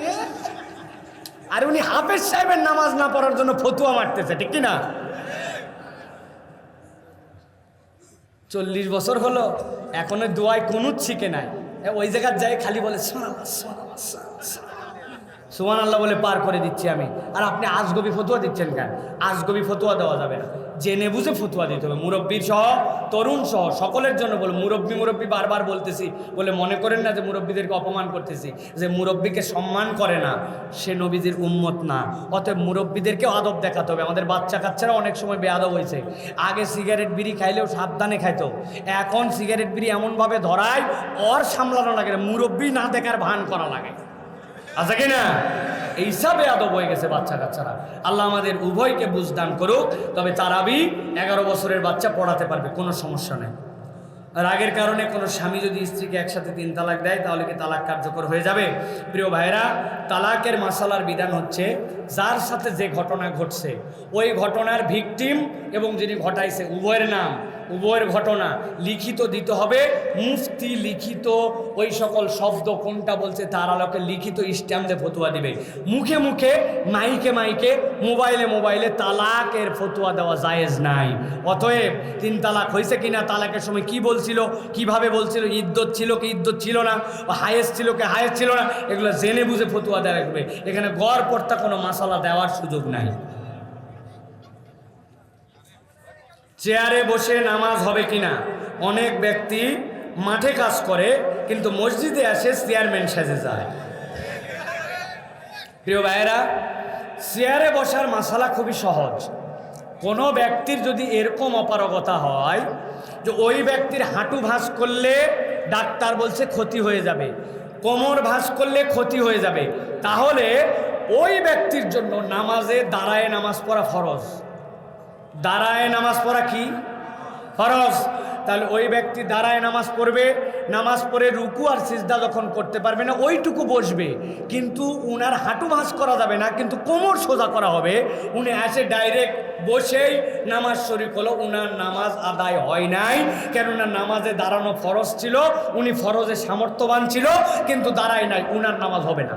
আর উনি হাফেজ সাহেবের নামাজ না পড়ার জন্য ফতুয়া মারতেছে, ঠিক কিনা? 40 বছর হলো এখনো দোয়ায় কুনুত শিখে নাই, ওই জায়গায় যাই খালি বলে সুবহানাল্লাহ বলে পার করে দিচ্ছি আমি। আর আপনি আজগবি ফতুয়া দিচ্ছেন কেন? আজগবি ফতুয়া দেওয়া যাবে না, জেনে বুঝে ফতুয়া দিতে হবে, মুরব্বীর সহ তরুণ সহ সকলের জন্য বলে। মুরব্বী বারবার বলতেছি বলে মনে করেন না যে মুরব্বীদেরকে অপমান করতেছি, যে মুরব্বীকে সম্মান করে না সে নবীজির উম্মত না। অতএব মুরব্বীদেরকেও আদব দেখাতে হবে। আমাদের বাচ্চা কাচ্চারা অনেক সময় বেয়াদব হয়েছে, আগে সিগারেট বিড়ি খাইলেও সাবধানে খাইতো, এখন সিগারেট বিড়ি এমনভাবে ধরায় ওর সামলানো লাগে, মুরব্বী না দেখার ভান করা লাগে, আচ্ছা কিনা? এই হিসাবে আদব হয়ে গেছে বাচ্চা কাচ্চারা। আল্লাহ আমাদের উভয়কে বুঝদান করুক। তবে তারাবি 11 বছরের বাচ্চা পড়াতে পারবে, কোনো সমস্যা নেই। রাগের কারণে কোনো স্বামী যদি স্ত্রীকে একসাথে 3 তালাক দেয় তাহলে কি তালাক কার্যকর হয়ে যাবে? প্রিয় ভাইরা, তালাকের মাসালার বিধান হচ্ছে যার সাথে যে ঘটনা ঘটছে ওই ঘটনার ভিকটিম এবং যিনি ঘটাইছে উভয়ের নাম উভয়ের ঘটনা লিখিত দিতে হবে। মুফতি লিখিত ওই সকল শব্দ কোনটা বলছে তার আলোকে লিখিত স্ট্যাম্প দিয়ে ফতুয়া দিবে। মুখে মুখে মাইকে মাইকে মোবাইলে তালাকের ফতুয়া দেওয়া জায়েজ নাই। অতএব 3 তালাক হয়েছে কিনা, তালাকের সময় কি বলছিল, কিভাবে বলছিল, ইদ্যত ছিল কি ইদ্যত ছিল না, হায়েস ছিল কি হায়েস ছিল না, এগুলো জেনে বুঝে ফতুয়া দেওয়া লাগবে। এখানে গড় পড়তা কোনো মাসালা দেওয়ার সুযোগ নাই। চেয়ারে বসে নামাজ হবে কিনা, অনেক ব্যক্তি মাঠে কাজ করে কিন্তু মসজিদে আসে চেয়ারম্যান সেজে যায়। প্রিয় ভাইয়েরা, চেয়ারে বসার মাসালা খুবই সহজ। কোনো ব্যক্তির যদি এরকম অপারগতা হয় যে ওই ব্যক্তির হাঁটু ভাঁজ করলে ডাক্তার বলছে ক্ষতি হয়ে যাবে, কোমর ভাঁজ করলে ক্ষতি হয়ে যাবে, তাহলে ওই ব্যক্তির জন্য নামাজে দাঁড়ায় নামাজ পড়া ফরজ। দাঁড়ায় নামাজ পড়া কি ফরজ। তাহলে ওই ব্যক্তি দাঁড়ায় নামাজ পড়বে, নামাজ পড়ে রুকু আর সিজদা যখন করতে পারবে না ওইটুকু বসবে, কিন্তু উনার হাঁটু ভাঁজ করা যাবে না, কিন্তু কোমর সোজা করা হবে। উনি এসে ডাইরেক্ট বসেই নামাজ শরীক হলো, উনার নামাজ আদায় হয় নাই। কেননা নামাজে দাঁড়ানো ফরজ ছিল, উনি ফরজে সামর্থ্যবান ছিল কিন্তু দাঁড়ায় নাই, উনার নামাজ হবে না,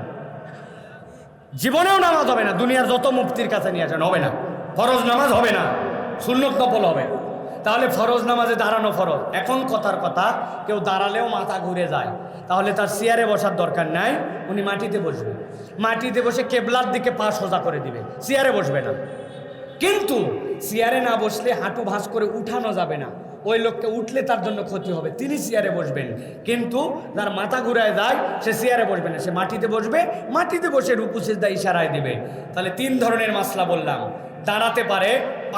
জীবনেও নামাজ হবে না। দুনিয়ার যত মুফতির কাছে নিয়ে আসেন হবে না, ফরজ নামাজ হবে না, সুন্নত নফল হবে। তাহলে ফরজ নামাজে দাঁড়ানো ফরজ। এখন কথার কথা, কেউ দাঁড়ালেও মাথা ঘুরে যায়, তাহলে তার চেয়ারে বসার দরকার নাই, উনি মাটিতে বসবে। মাটিতে বসে কেবলার দিকে পা সোজা করে দিবে, চেয়ারে বসবে না। কিন্তু চেয়ারে না বসলে হাঁটু ভাঁজ করে উঠানো যাবে না, ওই লোককে উঠলে তার জন্য ক্ষতি হবে, তিনি চেয়ারে বসবেন। কিন্তু যার মাথা ঘুরায় যায় সে চেয়ারে বসবে না, সে মাটিতে বসবে, মাটিতে বসে রুকু সিজদা ইশারায় দিবে। তাহলে 3 ধরনের মাসলা বললাম। দাঁড়াতে পারে,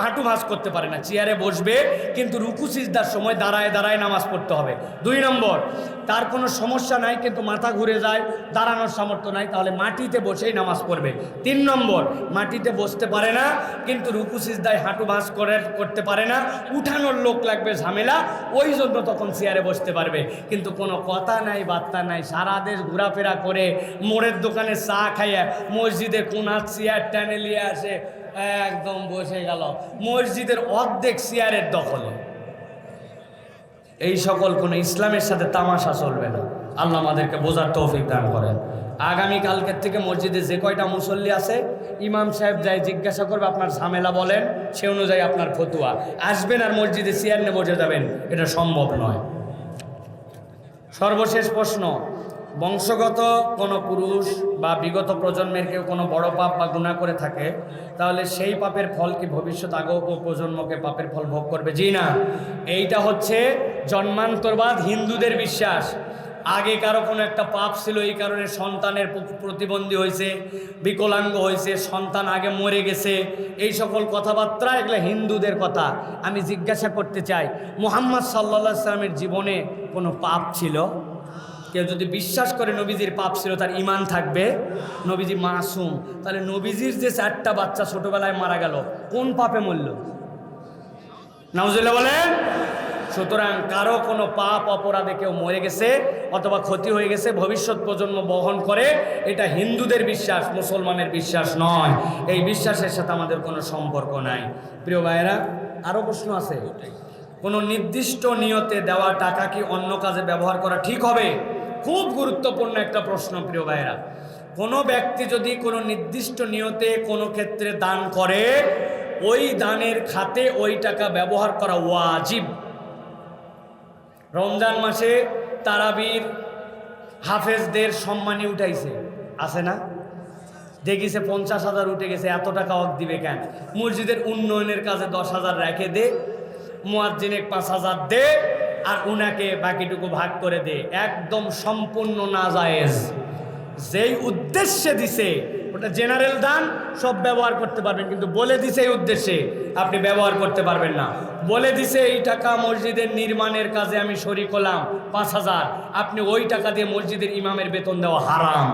হাঁটু ভাঁজ করতে পারে না, চেয়ারে বসবে, কিন্তু রুকু সিজদার সময় দাঁড়ায় দাঁড়ায় নামাজ পড়তে হবে। 2 নম্বর, তার কোনো সমস্যা নাই কিন্তু মাথা ঘুরে যায়, দাঁড়ানোর সামর্থ্য নাই, তাহলে মাটিতে বসেই নামাজ পড়বে। 3 নম্বর, মাটিতে বসতে পারে না কিন্তু রুকু সিজদায় হাঁটু ভাঁজ করতে পারে না, উঠানোর লোক লাগবে, ঝামেলা, ওই জন্য তখন চেয়ারে বসতে পারবে। কিন্তু কোনো কথা নাই বার্তা নাই, সারা দেশ ঘোরাফেরা করে মোড়ের দোকানে চা খাইয়া মসজিদে কোনার চেয়ার টানে নিয়ে আসে, একদম বসে গেল, মসজিদের অর্ধেক চেয়ারের দখলে। এই সকল কোনো ইসলামের সাথে তামাশা চলবে না। আল্লাহ আমাদেরকে বোঝার তৌফিক দান করেন। আগামীকালকের থেকে মসজিদে যে কয়টা মুসল্লি আছে, ইমাম সাহেব যাই জিজ্ঞাসা করবে আপনার ঝামেলা বলেন, সে অনুযায়ী আপনার ফতুয়া। আসবেন আর মসজিদে চেয়ার নিয়ে বসে যাবেন, এটা সম্ভব নয়। সর্বশেষ প্রশ্ন, বংশগত কোনো পুরুষ বা বিগত প্রজন্মের কেউ কোনো বড় পাপ বা গুনাহ করে থাকে, তাহলে সেই পাপের ফল কি ভবিষ্যৎ আগত প্রজন্মকে পাপের ফল ভোগ করবে? জি না, এইটা হচ্ছে জন্মান্তরবাদ, হিন্দুদের বিশ্বাস। আগে কারো কোনো একটা পাপ ছিল, এই কারণে সন্তানের প্রতিবন্ধী হয়েছে, বিকলাঙ্গ হয়েছে, সন্তান আগে মরে গেছে, এই সকল কথাবার্তা এগুলো হিন্দুদের কথা। আমি জিজ্ঞাসা করতে চাই, মুহাম্মদ সাল্লাল্লাহু আলাইহি সাল্লামের জীবনে কোনো পাপ ছিল? কেউ যদি বিশ্বাস করে নবীজির পাপ ছিল, তার ঈমান থাকবে। নবীজি মাসুম, তাহলে নবীজির যে 4টা বাচ্চা ছোটবেলায় মারা গেল, কোন পাপে মরল? নাউজুবিল্লাহ বলেন। সুতরাং কারো কোনো পাপ অপরাধে কেউ মরে গেছে অথবা ক্ষতি হয়ে গেছে, ভবিষ্যৎ প্রজন্ম বহন করে, এটা হিন্দুদের বিশ্বাস, মুসলমানের বিশ্বাস নয়। এই বিশ্বাসের সাথে আমাদের কোনো সম্পর্ক নাই। প্রিয় ভাইয়েরা, আরও প্রশ্ন আছে। কোনো নির্দিষ্ট নিয়তে দেওয়া টাকা কি অন্য কাজে ব্যবহার করা ঠিক হবে? খুব গুরুত্বপূর্ণ একটা প্রশ্ন প্রিয় ভাইয়েরা। কোনো ব্যক্তি যদি কোনো নির্দিষ্ট নিয়তে কোনো ক্ষেত্রে দান করে, ওই দানের খাতে ওই টাকা ব্যবহার করা ওয়াজিব। রমজান মাসে তারাবির হাফেজদের সম্মানী উঠাইছে, আছে না? দেখিছে 50,000 উঠে গেছে, এত টাকা ওয়াক দিবে কেন? মসজিদের উন্নয়নের কাজে 10,000 রেখে দে, মুয়াজ্জিনে 5,000 দে, আর উনাকে বাকিটুকু ভাগ করে দে। একদম সম্পূর্ণ নাজায়েজ। যেই উদ্দেশ্যে দিছে ওটা জেনারেল দান, সব ব্যবহার করতে পারবেন, কিন্তু বলে দিছে এই উদ্দেশ্যে আপনি ব্যবহার করতে পারবেন না। বলে দিছে এই টাকা মসজিদের নির্মাণের কাজে আমি শরীক হলাম 5,000, আপনি ওই টাকা দিয়ে মসজিদের ইমামের বেতন দেওয়া হারাম।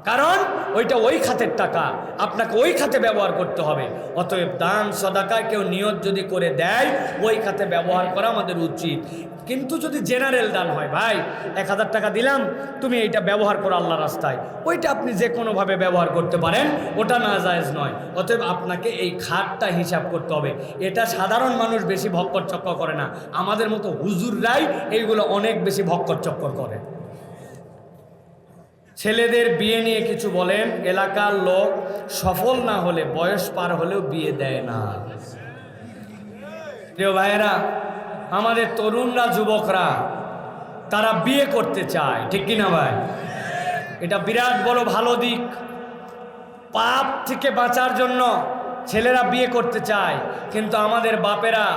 কারণ ওইটা ওই খাতের টাকা, আপনাকে ওই খাতে ব্যবহার করতে হবে। অতএব দান সদাকা কেউ নিয়ত যদি করে দেয়, ওই খাতে ব্যবহার করা আমাদের উচিত। কিন্তু যদি জেনারেল দান হয়, ভাই 1000 টাকা দিলাম, তুমি এইটা ব্যবহার করো আল্লাহর রাস্তায়, ওইটা আপনি যে কোনোভাবে ব্যবহার করতে পারেন, ওটা নাজায়েজ নয়। অতএব আপনাকে এই খাতটা হিসাব করতে হবে। এটা সাধারণ মানুষ বেশি ভক্কর চক্কর করে না, আমাদের মতো হুজুররাই এইগুলো অনেক বেশি ভক্কর চক্কর করে। ছেলেদের বিয়ে নিয়ে কিছু বলেন। এলাকার লোক সফল না হলে, বয়স পার হলেও বিয়ে দেয় না। প্রিয় ভাইয়েরা, আমাদের তরুণরা, যুবকরা তারা বিয়ে করতে চায়, ঠিক কিনা ভাই? এটা বিরাট বড় ভালো দিক। পাপ থেকে বাঁচার জন্য ছেলেরা বিয়ে করতে চায়, কিন্তু আমাদের বাপেরা,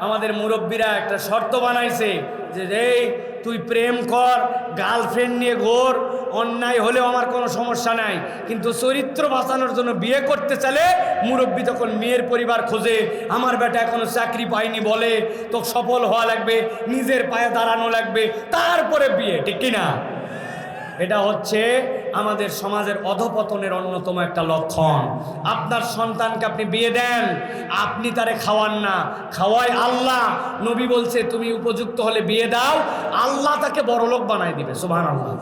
আমাদের মুরব্বীরা একটা শর্ত বানাইছে যে এই তুই প্রেম কর, গার্লফ্রেন্ড নিয়ে ঘোর, অন্যায় হলেও আমার কোনো সমস্যা নাই, কিন্তু চরিত্র বাঁচানোর জন্য বিয়ে করতে চাইলে মুরব্বী তখন মেয়ের পরিবার খোঁজে, আমার বেটা এখনো চাকরি পায়নি বলে, তো সফল হওয়া লাগবে, নিজের পায়ে দাঁড়ানো লাগবে, তারপরে বিয়ে, ঠিক কিনা? এটা হচ্ছে আমাদের সমাজের অধপতনের অন্যতম একটা লক্ষণ। আপনার সন্তানকে আপনি বিয়ে দেন, আপনি তারে খাওয়ান না, খাওয়ায় আল্লাহ। নবী বলছে তুমি উপযুক্ত হলে বিয়ে দাও, আল্লাহ তাকে বড়লোক বানায় দিবে। সুবহানাল্লাহ।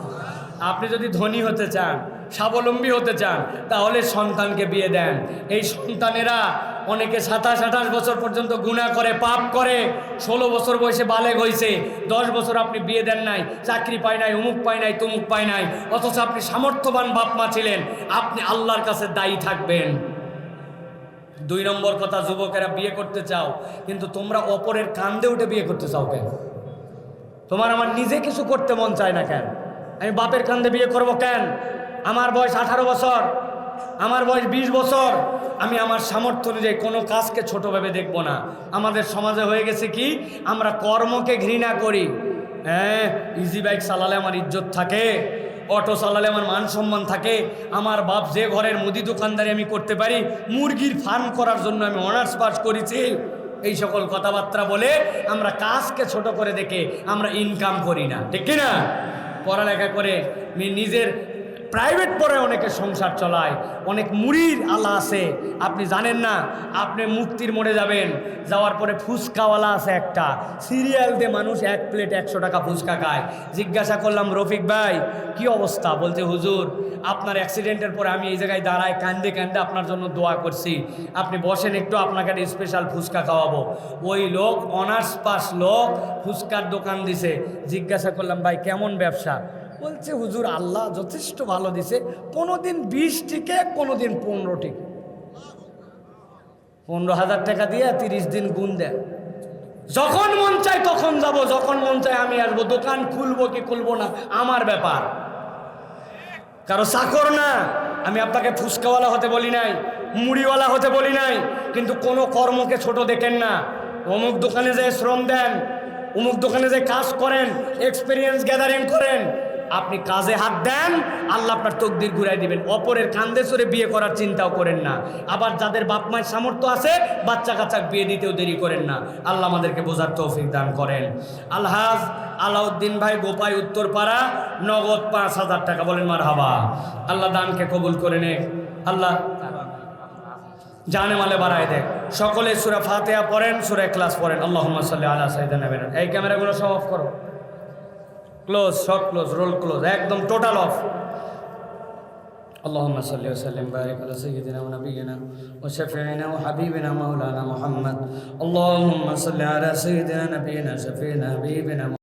আপনি যদি ধনী হতে চান, স্বাবলম্বী হতে চান, তাহলে সন্তানকে বিয়ে দেন। এই সন্তানেরা অনেকে 27-28 বছর পর্যন্ত গুনাহ করে, পাপ করে, 16 বছর বয়সে বালেগ হয়েছে, 10 বছর আপনি বিয়ে দেন নাই, চাকরি পায় নাই, অমুক পায় নাই, তমুক পায় নাই, অথচ আপনি সামর্থ্যবান বাপ মা ছিলেন, আপনি আল্লাহর কাছে দায়ী থাকবেন। 2 নম্বর কথা, যুবকেরা বিয়ে করতে চাও, কিন্তু তোমরা অপরের কান্দে উঠে বিয়ে করতে চাও কেন? তোমার আমার নিজে কিছু করতে মন চায় না কেন? আমি বাপের কান্দে বিয়ে করব কেন? আমার বয়স 18 বছর, আমার বয়স 20 বছর, আমি আমার সামর্থ্য অনুযায়ী কোনো কাজকে ছোট ভেবে দেখব না। আমাদের সমাজে হয়ে গেছে কি, আমরা কর্মকে ঘৃণা করি। হ্যাঁ, ইজি বাইক চালালে আমার ইজ্জত থাকে, অটো চালালে আমার মান সম্মান থাকে, আমার বাপ যে ঘরের মুদি দোকানদারি আমি করতে পারি, মুরগির ফার্ম করার জন্য আমি অনার্স পাস করেছি, এই সকল কথাবার্তা বলে আমরা কাজকে ছোট করে দেখে আমরা ইনকাম করি না, ঠিক কিনা? পড়ালেখা করে নিজের প্রাইভেট পড়ে অনেকে সংসার চলায়, অনেক মুড়ির আল্লাহ আছে, আপনি জানেন না। আপনি মুক্তির মোড়ে যাবেন, যাওয়ার পরে ফুচকাওয়ালা আছে একটা, সিরিয়াল দিয়ে মানুষ 1 প্লেট 100 টাকা ফুচকা খায়। জিজ্ঞাসা করলাম, রফিক ভাই কি অবস্থা? বলছে হুজুর আপনার অ্যাক্সিডেন্টের পরে আমি এই জায়গায় দাঁড়ায় কান্দে কান্দে আপনার জন্য দোয়া করছি, আপনি বসেন একটু, আপনাকে একটা স্পেশাল ফুচকা খাওয়াবো। ওই লোক অনার্স পাস লোক, ফুচকার দোকান দিছে। জিজ্ঞাসা করলাম ভাই কেমন ব্যবসা? বলছে হুজুর আল্লাহ যথেষ্ট ভালো দিছে, কোনোদিন 20 টিকে, কোনোদিন 15 টিকে, 15,000 টাকা দিয়ে 30 দিন গুণ দেয়। যখন মন চায় তখন যাব, যখন মন চায় আমি আসবো, দোকান খুলবো কি খুলবো না আমার ব্যাপার, কারো চাকর না। আমি আপনাকে ফুচকাওয়ালা হতে বলি নাই, মুড়িওয়ালা হতে বলি নাই, কিন্তু কোনো কর্মকে ছোট দেখেন না। অমুক দোকানে যেয়ে শ্রম দেন, অমুক দোকানে যেয়ে কাজ করেন, এক্সপিরিয়েন্স গ্যাদারিং করেন, আপনি কাজে হাত দেন, আল্লাহ আপনার তকদির ঘুরাই দিবেন। অপরের কান্দে সরে বিয়ে করার চিন্তাও করেন না। আবার যাদের বাপ মায়ের সামর্থ্য আছে, বাচ্চা কাচ্চা বিয়ে দিতেও দেরি করেন না। আল্লাহ আমাদেরকে বোঝার তৌফিক দান করেন। আলহাজ আলাউদ্দিন ভাই, গোপাই, উত্তরপাড়া, নগদ 5,000 টাকা, বলেন মারহাবা। আল্লাহ দানকে কবুল করে নে, আল্লাহ জানে মালে বাড়ায় দেয়। সকলে সূরা ফাতিহা পড়েন, সূরা ইখলাস পড়েন। আল্লাহুম্মা সাল্লি আলা সাইয়্যিদিনা মুহাম্মাদ। এই ক্যামেরাগুলো সব অফ করো, ক্লোজ, সব ক্লোজ, রোল ক্লোজ, একদম টোটাল অফ। اللهم صل وسلم وبارك على سيدنا ونبينا وشفيعنا وحبيبنا مولانا محمد. اللهم صل على سيدنا نبينا شفيعنا حبيبنا